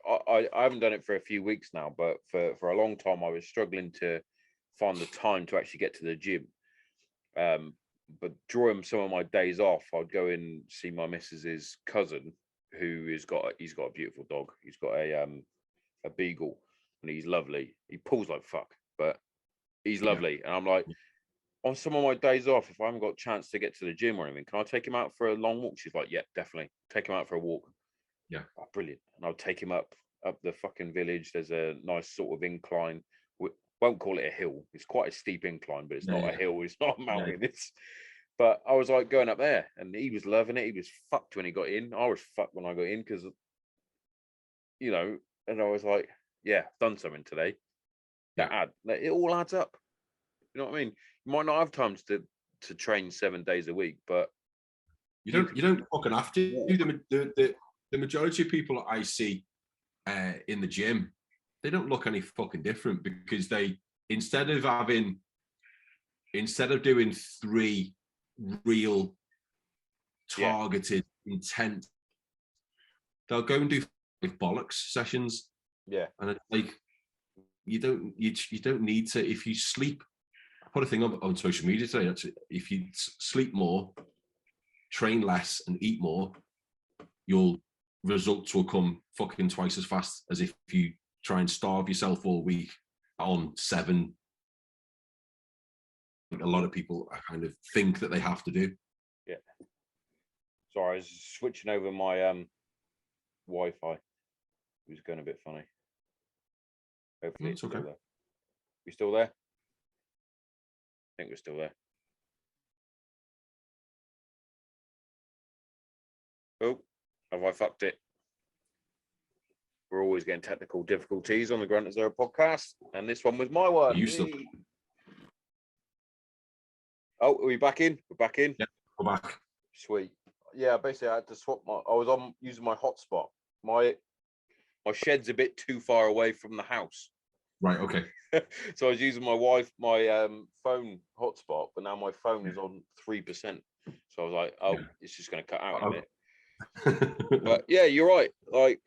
I haven't done it for a few weeks now, but for a long time I was struggling to find the time to actually get to the gym. But during some of my days off, I'd go and see my missus's cousin, he's got a beautiful dog. He's got a beagle, and he's lovely. He pulls like fuck, but he's lovely. And I'm like, on some of my days off, if I haven't got a chance to get to the gym or anything, can I take him out for a long walk? She's like, yeah, definitely. Take him out for a walk. Yeah. Oh, brilliant. And I'll take him up the fucking village. There's a nice sort of incline. We won't call it a hill. It's quite a steep incline, but it's not a hill. It's not a mountain. But I was like going up there, and he was loving it. He was fucked when he got in. I was fucked when I got in because, you know, and I was like, yeah, I've done something today. It all adds up. You know what I mean? You might not have time to train 7 days a week, but you don't fucking have to. The majority of people I see in the gym, they don't look any fucking different, because they, instead of doing 3 real targeted intent, they'll go and do bollocks sessions. Yeah. And it's like, you don't need to. If you sleep, I put a thing on social media today, actually, if you sleep more, train less, and eat more, your results will come fucking twice as fast as if you try and starve yourself all week on 7. A lot of people kind of think that they have to do. Yeah. Sorry, I was switching over my Wi-Fi. It was going a bit funny. Hopefully it's okay. Still there. We still there? I think we're still there. Oh, have I fucked it? We're always getting technical difficulties on the Grunt Zero podcast, and this one was my one. You still? Oh, are we back in? We're back in. Yeah, we're back. Sweet. Yeah, basically I had to swap I was using my hotspot. My shed's a bit too far away from the house. Right, okay. So I was using my phone hotspot, but now my phone is on 3%. So I was like, oh, it's just going to cut out in a bit. But yeah, you're right. Like,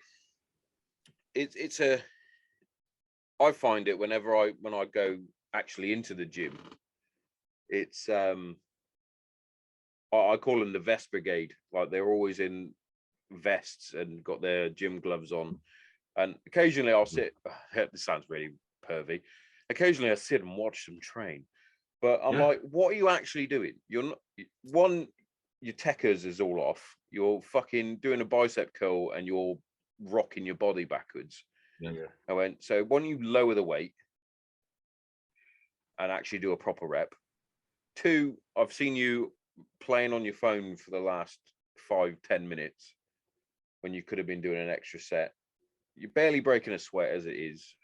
I find it when I go actually into the gym, it's I call them the vest brigade. Like, they're always in vests and got their gym gloves on. And occasionally I'll sit. This sounds really pervy. Occasionally I sit and watch them train, but I'm like, what are you actually doing? You're not your techers is all off. You're fucking doing a bicep curl and you're rocking your body backwards. I went, so why don't you lower the weight and actually do a proper rep? 2, I've seen you playing on your phone for the last 5-10 minutes when you could have been doing an extra set. You're barely breaking a sweat as it is,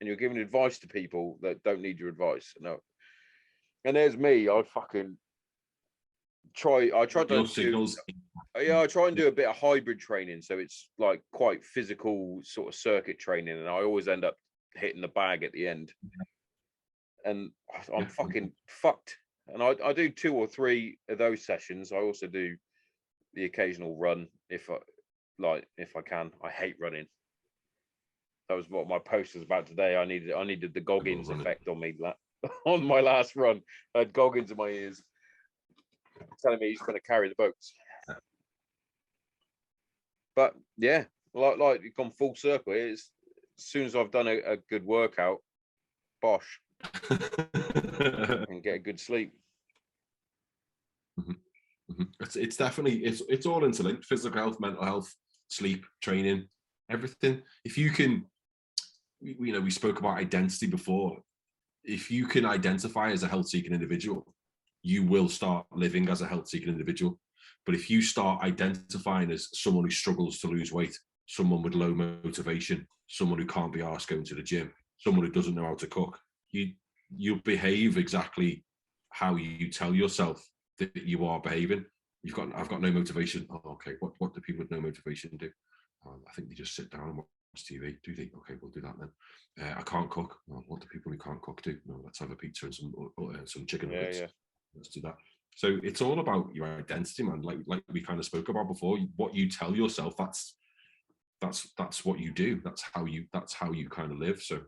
and you're giving advice to people that don't need your advice. No, and there's me. I fucking try. I try to I try and do a bit of hybrid training, so it's like quite physical sort of circuit training, and I always end up hitting the bag at the end, and I'm fucking fucked. And I do 2 or 3 of those sessions. I also do the occasional run if I can. I hate running. That was what my post was about today. I needed the Goggins effect on me on my last run. I had Goggins in my ears telling me he's going to carry the boats. But yeah, like you've gone full circle. It's as soon as I've done a good workout, bosh, and get a good sleep. It's definitely it's all interlinked: physical health, mental health, sleep, training, everything. If you can, we spoke about identity before. If you can identify as a health-seeking individual, you will start living as a health-seeking individual. But if you start identifying as someone who struggles to lose weight, someone with low motivation, someone who can't be arsed going to the gym, someone who doesn't know how to cook, you'll behave exactly how you tell yourself that you are behaving. I've got no motivation. Oh, okay. What do people with no motivation do? I think they just sit down and watch TV. Do they? Okay, we'll do that then. I can't cook. Well, what do people who can't cook do? No, let's have a pizza and some chicken nuggets. Let's do that. So it's all about your identity, man. Like we kind of spoke about before. What you tell yourself, that's what you do. That's how you kind of live. So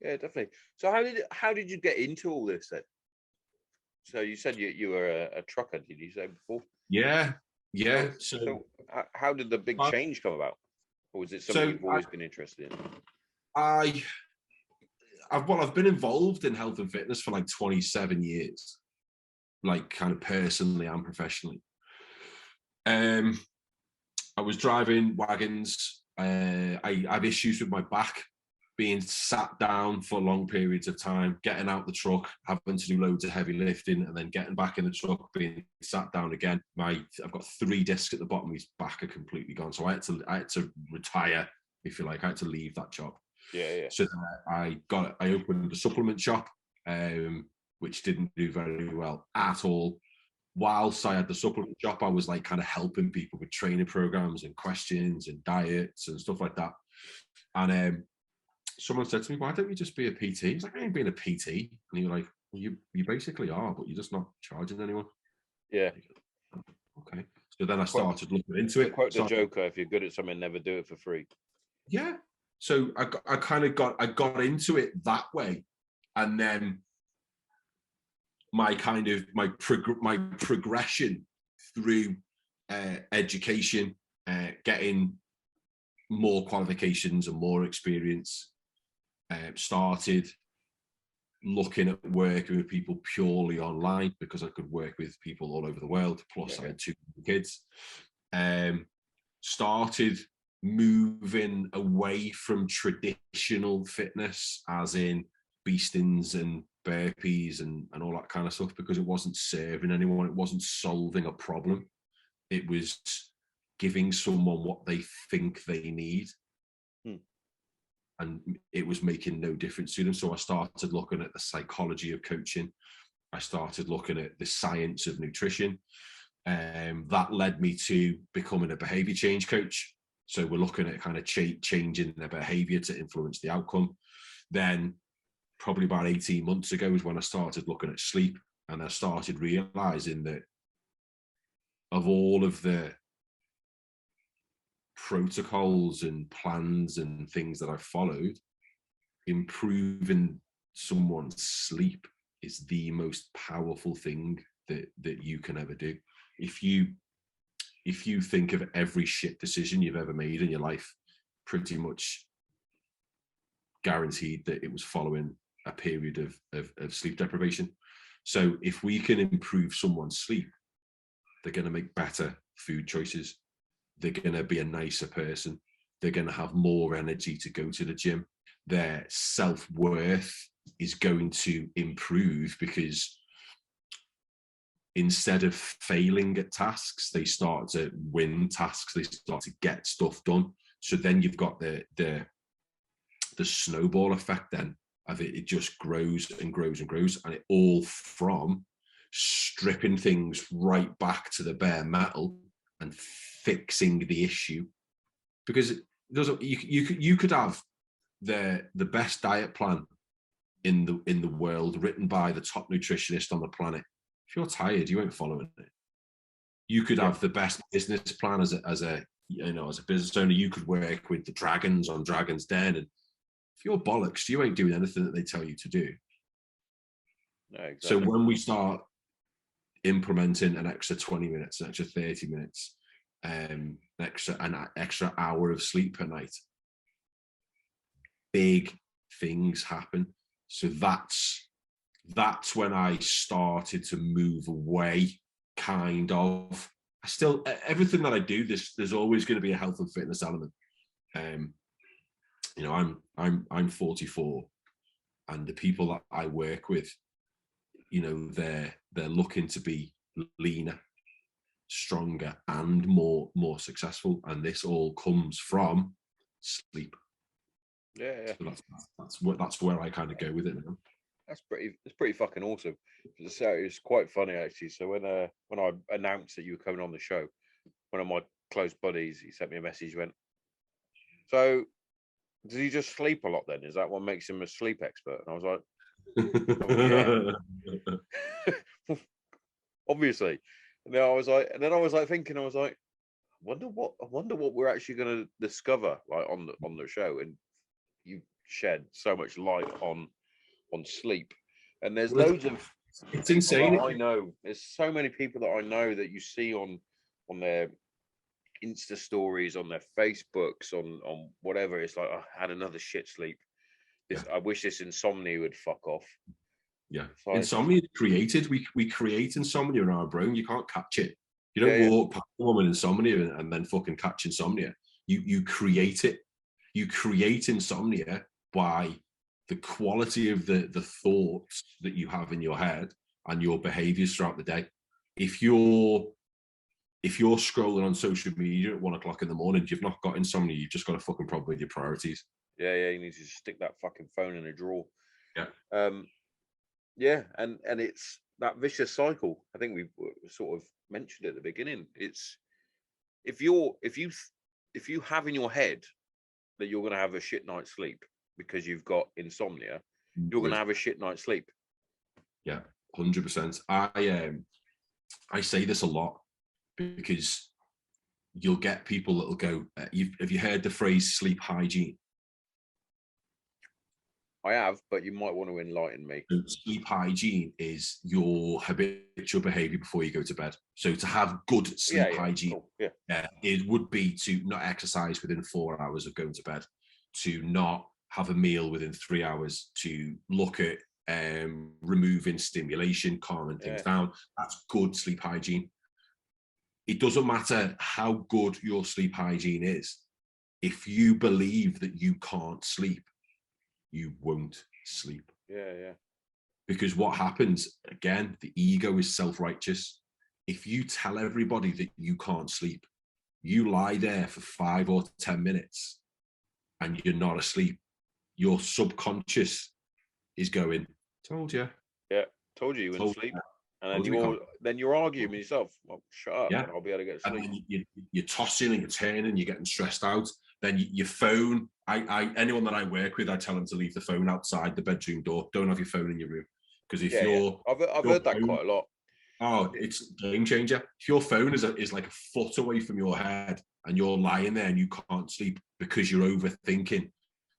yeah, definitely. So how did you get into all this then? So you said you were a trucker, did you say before? Yeah, yeah. So how did the big change come about? Or was it something you've always been interested in? I've been involved in health and fitness for like 27 years, like kind of personally and professionally. I was driving wagons. I have issues with my back, being sat down for long periods of time, getting out the truck, having to do loads of heavy lifting, and then getting back in the truck, being sat down again. I've got 3 discs at the bottom. My back are completely gone. So I had to retire, if you like. I had to leave that job. Yeah. So I opened a supplement shop, which didn't do very well at all. Whilst I had the supplement shop, I was like kind of helping people with training programs and questions and diets and stuff like that. And someone said to me, "Why don't you just be a PT?" He's like, "I ain't being a PT." And he was like, "Well, you basically are, but you're just not charging anyone." Yeah. Okay. So then I started looking into it. Quote the Joker: "If you're good at something, never do it for free." Yeah. So I got into it that way, and then my progression through education, getting more qualifications and more experience, started looking at working with people purely online because I could work with people all over the world. Plus, I had 2 kids. Started moving away from traditional fitness, as in beastings and burpees and all that kind of stuff, because it wasn't serving anyone. It wasn't solving a problem. It was giving someone what they think they need. And it was making no difference to them. So I started looking at the psychology of coaching. I started looking at the science of nutrition. That led me to becoming a behavior change coach. So we're looking at kind of changing their behavior to influence the outcome. Then probably about 18 months ago is when I started looking at sleep, and I started realizing that of all of the protocols and plans and things that I've followed, improving someone's sleep is the most powerful thing that you can ever do. If you think of every shit decision you've ever made in your life, pretty much guaranteed that it was following a period of sleep deprivation. So if we can improve someone's sleep, they're going to make better food choices. They're going to be a nicer person. They're going to have more energy to go to the gym. Their self-worth is going to improve because instead of failing at tasks, they start to win tasks. They start to get stuff done. So then you've got the snowball effect then of it just grows and grows and grows, and it all from stripping things right back to the bare metal and fixing the issue. Because you could have the best diet plan in the world, written by the top nutritionist on the planet. If you're tired, you ain't following it. You could have the best business plan as a business owner. You could work with the dragons on Dragon's Den, and if you're bollocks, you ain't doing anything that they tell you to do. No, exactly. So when we start implementing an extra 20 minutes, an extra 30 minutes, an extra hour of sleep per night, big things happen. So that's when I started to move away, kind of. I still, everything that I do, there's always going to be a health and fitness element. I'm 44, and the people that I work with, they're looking to be leaner, stronger, and more successful, and this all comes from sleep. Yeah. So that's where I kind of go with it now. It's pretty fucking awesome. It's quite funny actually. So when I announced that you were coming on the show, one of my close buddies, he sent me a message. He went, "So does he just sleep a lot then? Is that what makes him a sleep expert?" And I was like, "Oh, yeah." Obviously. And then I was like thinking, I was like, I wonder what we're actually going to discover like on the show. And you shed so much light on sleep, and there's loads of It's insane. I know there's so many people that I know that you see on their Insta stories, on their Facebooks, on whatever. It's like, I had another shit sleep. I wish this insomnia would fuck off. Yeah, so insomnia is created. We create insomnia in our brain. You can't catch it. You don't walk past a woman insomnia and then fucking catch insomnia. You create it. You create insomnia by the quality of the thoughts that you have in your head and your behaviors throughout the day. If you're scrolling on social media at 1 o'clock in the morning, you've not got insomnia. You've just got a fucking problem with your priorities. Yeah, you need to stick that fucking phone in a drawer. Yeah. And it's that vicious cycle. I think we sort of mentioned at the beginning. It's if you have in your head that you're going to have a shit night's sleep because you've got insomnia, you're going to have a shit night's sleep. Yeah, 100%. I say this a lot because you'll get people that'll go, have you heard the phrase sleep hygiene? I have, but you might want to enlighten me. So sleep hygiene is your habitual behavior before you go to bed. So to have good sleep hygiene, cool. It would be to not exercise within 4 hours of going to bed, to not have a meal within 3 hours, to look at removing stimulation, calming things down. That's good sleep hygiene. It doesn't matter how good your sleep hygiene is. If you believe that you can't sleep, you won't sleep. Yeah. Because what happens, again, the ego is self-righteous. If you tell everybody that you can't sleep, you lie there for 5 or 10 minutes and you're not asleep, your subconscious is going, told you. Yeah, told you wouldn't sleep. And then you're arguing with yourself. Well, shut up, and I'll be able to get to sleep. And then you're tossing and you're turning, you're getting stressed out. Then your phone, anyone that I work with, I tell them to leave the phone outside the bedroom door. Don't have your phone in your room. Because if I've heard that quite a lot. Oh, it's a game changer. If your phone is like a foot away from your head and you're lying there and you can't sleep because you're overthinking,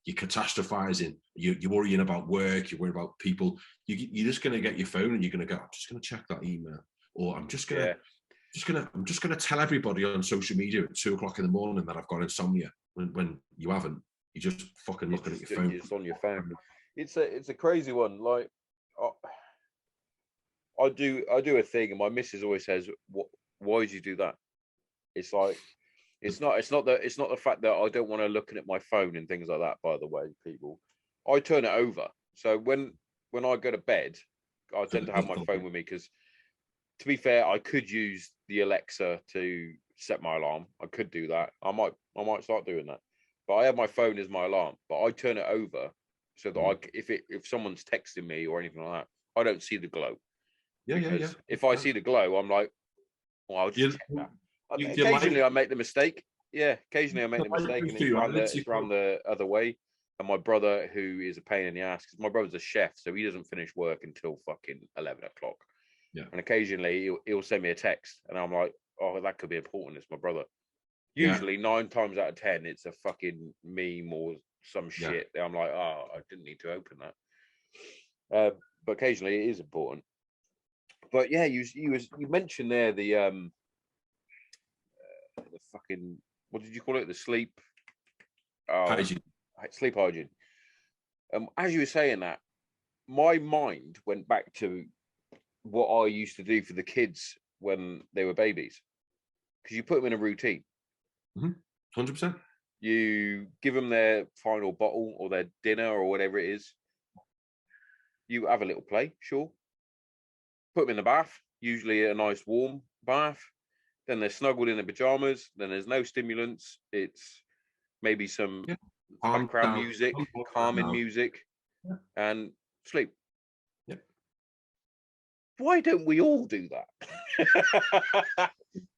you're catastrophizing, you're worrying about work, you're worried about people, you're just going to get your phone and you're going to go, I'm just going to check that email, or I'm just going to tell everybody on social media at 2 o'clock in the morning that I've got insomnia when you haven't. You're just fucking looking at your phone. You're just on your phone. It's a crazy one. Like I do a thing, and my missus always says, why do you do that? It's like it's not the fact that I don't want to looking at my phone and things like that. By the way, people, I turn it over. So when I go to bed, I tend to have my phone with me because, to be fair, I could use the Alexa to set my alarm. I could do that. I might start doing that. But I have my phone as my alarm. But I turn it over so that if someone's texting me or anything like that, I don't see the glow. Yeah. If I see the glow, I'm like, well, I'll just check that. Occasionally, I make the mistake. Yeah, occasionally I make the mistake, and it's around the other way. And my brother, who is a pain in the ass, because my brother's a chef, so he doesn't finish work until fucking 11 o'clock. Yeah. And occasionally he'll send me a text, and I'm like, oh, that could be important. It's my brother. Usually 9 times out of 10, it's a fucking meme or some shit. I'm like, oh, I didn't need to open that. But occasionally it is important. But yeah, you mentioned there the fucking, what did you call it? The sleep hygiene. Sleep hygiene. As you were saying that, my mind went back to what I used to do for the kids when they were babies, because you put them in a routine. 100%. You give them their final bottle or their dinner or whatever it is. You have a little play, sure. Put them in the bath, usually a nice warm bath. Then they're snuggled in their pajamas. Then there's no stimulants. It's maybe some background music, calming music, and sleep. Yeah. Why don't we all do that?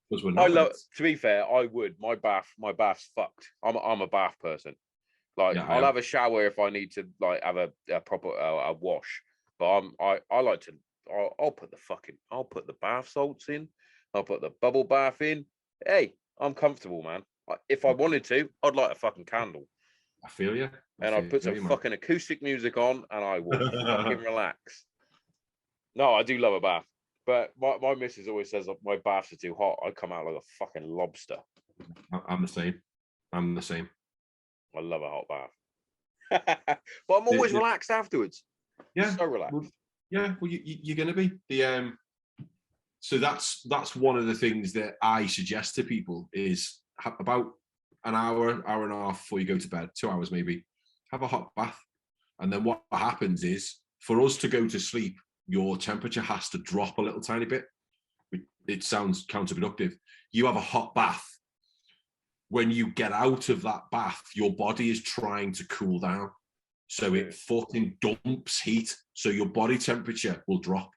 Because we're not. To be fair, I would. My bath's fucked. I'm a bath person. Like I'll have a shower if I need to, like have a proper a wash. But I like to. I'll put the bath salts in. I'll put the bubble bath in. Hey, I'm comfortable, man. If I wanted to, I'd light a fucking candle. I feel you. And I'd put some fucking acoustic music on, and I will fucking relax. No, I do love a bath, but my missus always says my baths are too hot. I come out like a fucking lobster. I'm the same. I'm the same. I love a hot bath, but I'm always relaxed afterwards. Yeah, So relaxed. well, yeah. Well, you're going to be the. So that's one of the things that I suggest to people is about an hour and a half before you go to bed, 2 hours maybe, have a hot bath, and then what happens is for us to go to sleep, your temperature has to drop a little tiny bit. It sounds counterproductive. You have a hot bath. When you get out of that bath, your body is trying to cool down. So it fucking dumps heat. So your body temperature will drop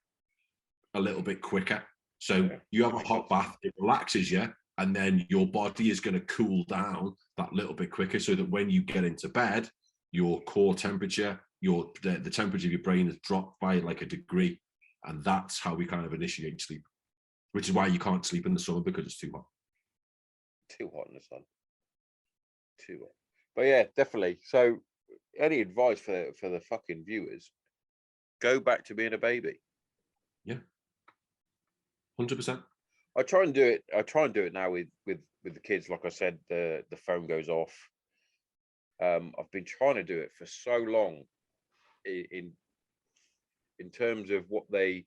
a little bit quicker. So you have a hot bath, it relaxes you, and then your body is going to cool down that little bit quicker so that when you get into bed, your core temperature, the temperature of your brain has dropped by like a degree. And that's how we kind of initiate sleep, which is why you can't sleep in the summer because it's too hot. Too hot in the sun. Too hot. But yeah, definitely. So any advice for the fucking viewers? Go back to being a baby. Yeah. 100%. I try and do it now with the kids. Like I said, the phone goes off. I've been trying to do it for so long in terms of what they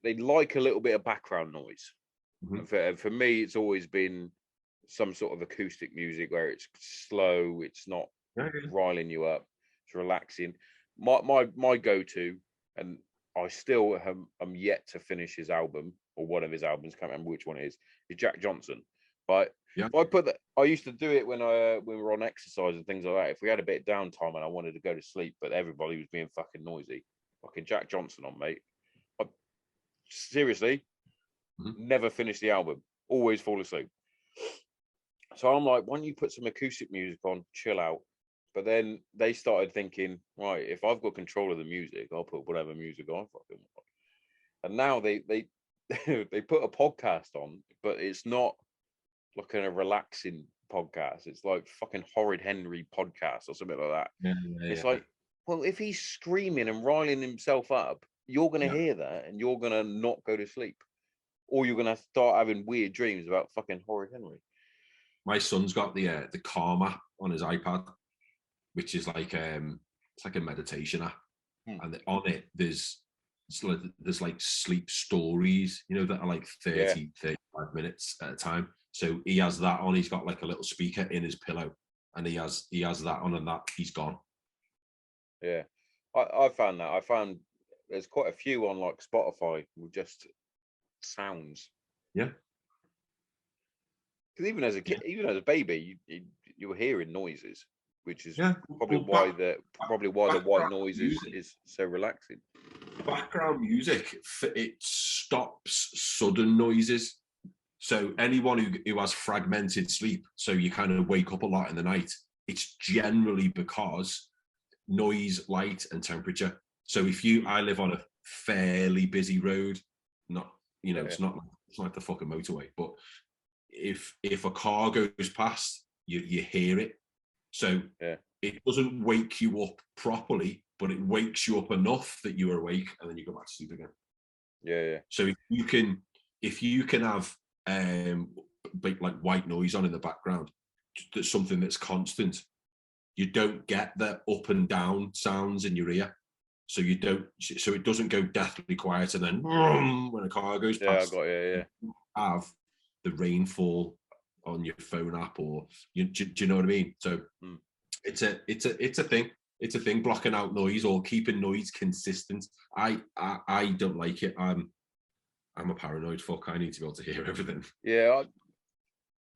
like a little bit of background noise. And for me, it's always been some sort of acoustic music where it's slow, it's not riling you up, it's relaxing. My go-to, and I still I'm yet to finish his album or one of his albums, can't remember which one it is Jack Johnson. But if I put that, I used to do it when we were on exercise and things like that. If we had a bit of downtime and I wanted to go to sleep, but everybody was being fucking noisy, fucking Jack Johnson on, mate. Seriously, never finish the album, always fall asleep. So I'm like, why don't you put some acoustic music on, chill out? But then they started thinking, right, if I've got control of the music, I'll put whatever music I fucking want. And now they they put a podcast on, but it's not like a relaxing podcast. It's like fucking Horrid Henry podcast or something like that. It's like, well, if he's screaming and riling himself up, you're gonna hear that and you're gonna not go to sleep, or you're gonna start having weird dreams about fucking Horrid Henry. My son's got the Calm app on his iPad, which is like it's like a meditation app, and on it there's like sleep stories, you know, that are like 30, 35 minutes at a time. So he has that on. He's got like a little speaker in his pillow, and he has that on, and that he's gone. Yeah, I found that. I found there's quite a few on like Spotify with just sounds. Yeah. Because even as a kid, even as a baby, you were hearing noises, which is probably why the white noise is so relaxing. Background music, it stops sudden noises. So anyone who has fragmented sleep, so you kind of wake up a lot in the night, it's generally because noise, light, and temperature. So I live on a fairly busy road, not, you know, it's not like the fucking motorway, but if a car goes past, you hear it. So it doesn't wake you up properly, but it wakes you up enough that you are awake, and then you go back to sleep again. Yeah. So if you can have like white noise on in the background, that's something that's constant, you don't get the up and down sounds in your ear. So it doesn't go deathly quiet and then when a car goes past. Have the rainfall on your phone app, or do you know what I mean? So it's a thing. It's a thing, blocking out noise or keeping noise consistent. I don't like it. I'm a paranoid fuck. I need to be able to hear everything. Yeah,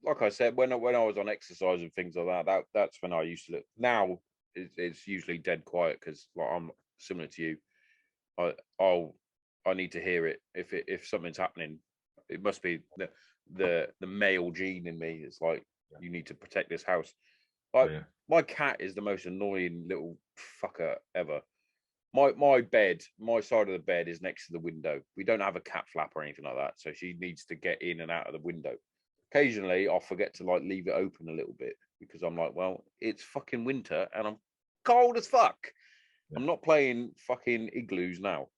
like I said, when I was on exercise and things like that, that's when I used to look. Now it's usually dead quiet because like I'm similar to you. I need to hear it if something's happening. It must be the male gene in me. It's like you need to protect this house. Like my cat is the most annoying little fucker ever. My bed, my side of the bed is next to the window. We don't have a cat flap or anything like that, so she needs to get in and out of the window. Occasionally, I'll forget to like leave it open a little bit because I'm like, well, it's fucking winter and I'm cold as fuck. I'm not playing fucking igloos now.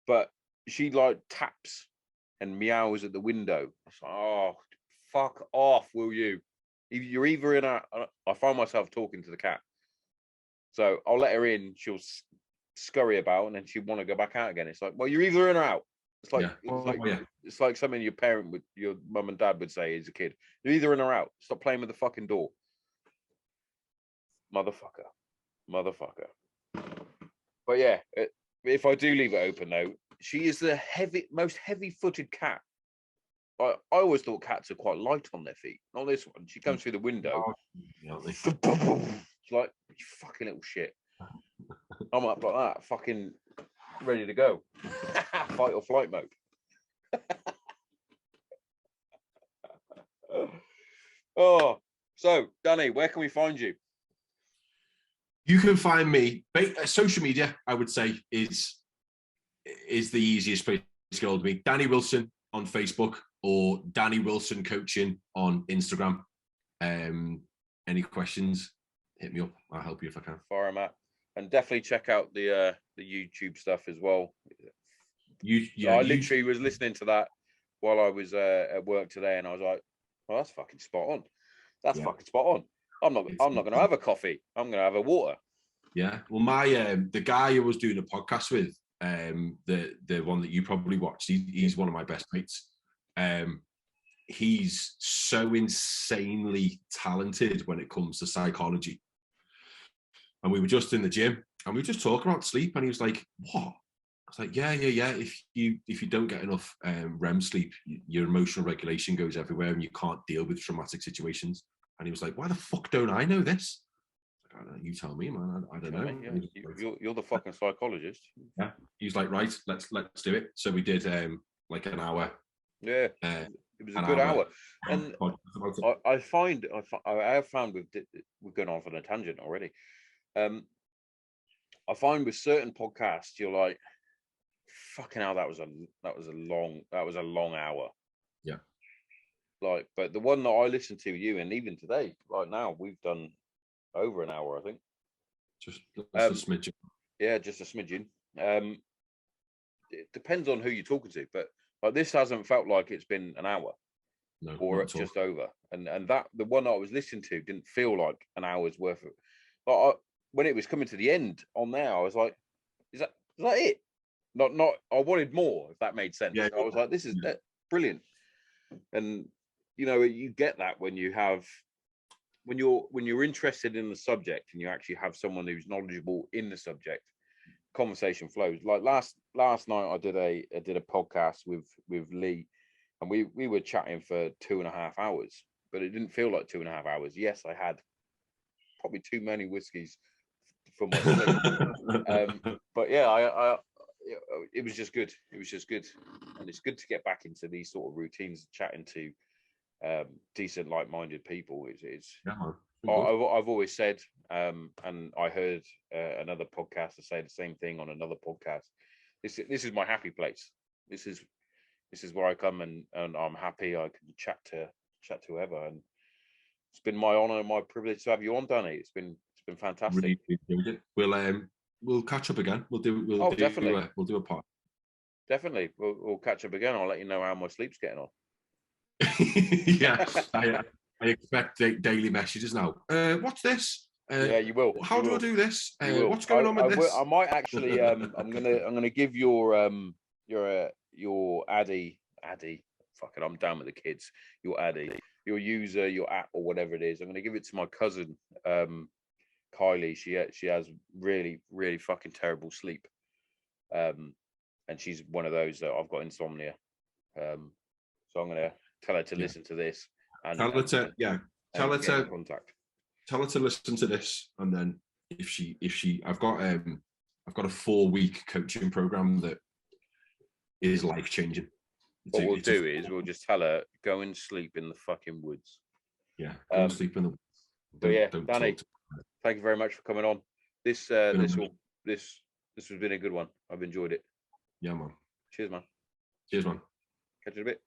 But she like taps and meows at the window. It's like, oh, fuck off, will you? You're either in a. I find myself talking to the cat, so I'll let her in. She'll scurry about, and then she'll want to go back out again. It's like, well, you're either in or out. It's like, it's like something your mum and dad would say as a kid. You're either in or out. Stop playing with the fucking door, motherfucker. But yeah, if I do leave it open though, she is the most heavy-footed cat. I always thought cats are quite light on their feet. Not this one. She comes through the window. It's like, you fucking little shit. I'm up like that, fucking ready to go. Fight or flight mode. Oh, so Danny, where can we find you? You can find me. Social media, I would say, is the easiest place to get hold of me. Danny Wilson on Facebook or Danny Wilson Coaching on Instagram. Any questions? Hit me up. I'll help you if I can. Fire 'em out. And definitely check out the YouTube stuff as well. I literally was listening to that while I was at work today, and I was like, "Well, that's fucking spot on. That's fucking spot on. I'm not going to have a coffee. I'm going to have a water." Yeah. Well, my the guy who was doing a podcast with, the one that you probably watched, he's one of my best mates. He's so insanely talented when it comes to psychology. And we were just in the gym and we were just talking about sleep, and he was like, "What?" I was like, yeah. If you don't get enough REM sleep, your emotional regulation goes everywhere and you can't deal with traumatic situations. And he was like, "Why the fuck don't I know this?" I don't know, you tell me, man. I don't know. Yeah. You're the fucking psychologist. Yeah. He was like, "Right, let's do it." So we did like an hour. Yeah. It was a good hour. And I have found we're going off on a tangent already. I find with certain podcasts, you're like, fucking hell, that was a long hour. Yeah. Like, but the one that I listened to you, and even today, right now, we've done over an hour, I think. Just a smidgen. Yeah, just a smidgen. It depends on who you're talking to, but like this hasn't felt like it's been an hour. No, or just over. And that the one that I was listening to didn't feel like an hour's worth of. But when it was coming to the end on there, I was like, is that it? Not. I wanted more, if that made sense. Yeah, I was like, this is brilliant. And you get that when you're interested in the subject and you actually have someone who's knowledgeable in the subject. Conversation flows. Like last night, I did a podcast with Lee, and we were chatting for 2.5 hours, but it didn't feel like 2.5 hours. Yes, I had probably too many whiskeys for my sleep. But yeah, it was just good. It was just good, and it's good to get back into these sort of routines, chatting to decent, like-minded people. I've always said, and I heard another podcaster say the same thing on another podcast. This is my happy place. This is where I come and I'm happy. I can chat to whoever, and it's been my honor and my privilege to have you on, Danny. It's been fantastic. Really, we'll catch up again. We'll do a part. Definitely, we'll catch up again. I'll let you know how my sleep's getting on. Yeah, I expect daily messages now. What's this? Yeah, you will. How do I do this? What's going on with this? I might actually. I'm gonna give your Addy. Fucking, I'm down with the kids. Your Addy, your user, your app, or whatever it is. I'm gonna give it to my cousin, Kylie. She has really, really fucking terrible sleep, and she's one of those that I've got insomnia. So I'm gonna tell her to listen to this and tell her to contact. Tell her to listen to this, and then if she I've got a 4-week coaching program that is life changing. What we'll do is we'll just tell her, go and sleep in the fucking woods. Yeah, go and sleep in the woods. Don't Danny, thank you very much for coming on. This has been a good one. I've enjoyed it. Yeah, man. Cheers, man. Cheers, man. Catch you in a bit.